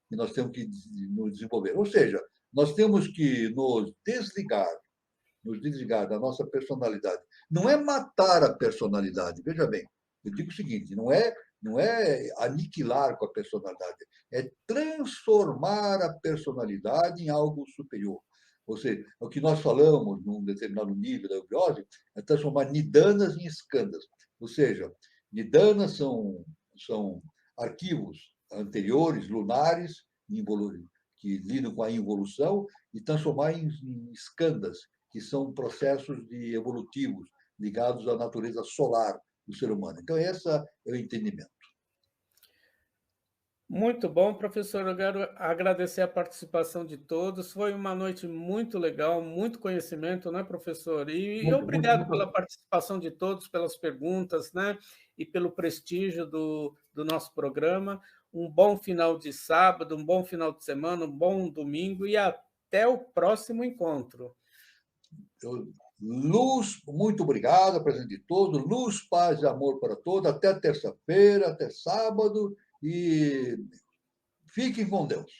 nós temos que nos desenvolver. Ou seja, nós temos que nos desligar da nossa personalidade. Não é matar a personalidade, veja bem. Eu digo o seguinte: não é aniquilar com a personalidade, é transformar a personalidade em algo superior. Ou seja, o que nós falamos num determinado nível da eubiose é transformar nidanas em escandas. Ou seja, nidanas são arquivos anteriores, lunares, que lidam com a involução, e transformar em escandas, que são processos evolutivos ligados à natureza solar do ser humano. Então, esse é o entendimento. Muito bom, professor. Eu quero agradecer a participação de todos. Foi uma noite muito legal, muito conhecimento, né, professor? E Muito, muito, obrigado pela muito. participação de todos, pelas perguntas, né? E pelo prestígio do nosso programa. Um bom final de sábado, um bom final de semana, um bom domingo e até o próximo encontro. Luz, muito obrigado, a presença de todos. Luz, paz e amor para todos. Até terça-feira, até sábado. E fiquem com Deus.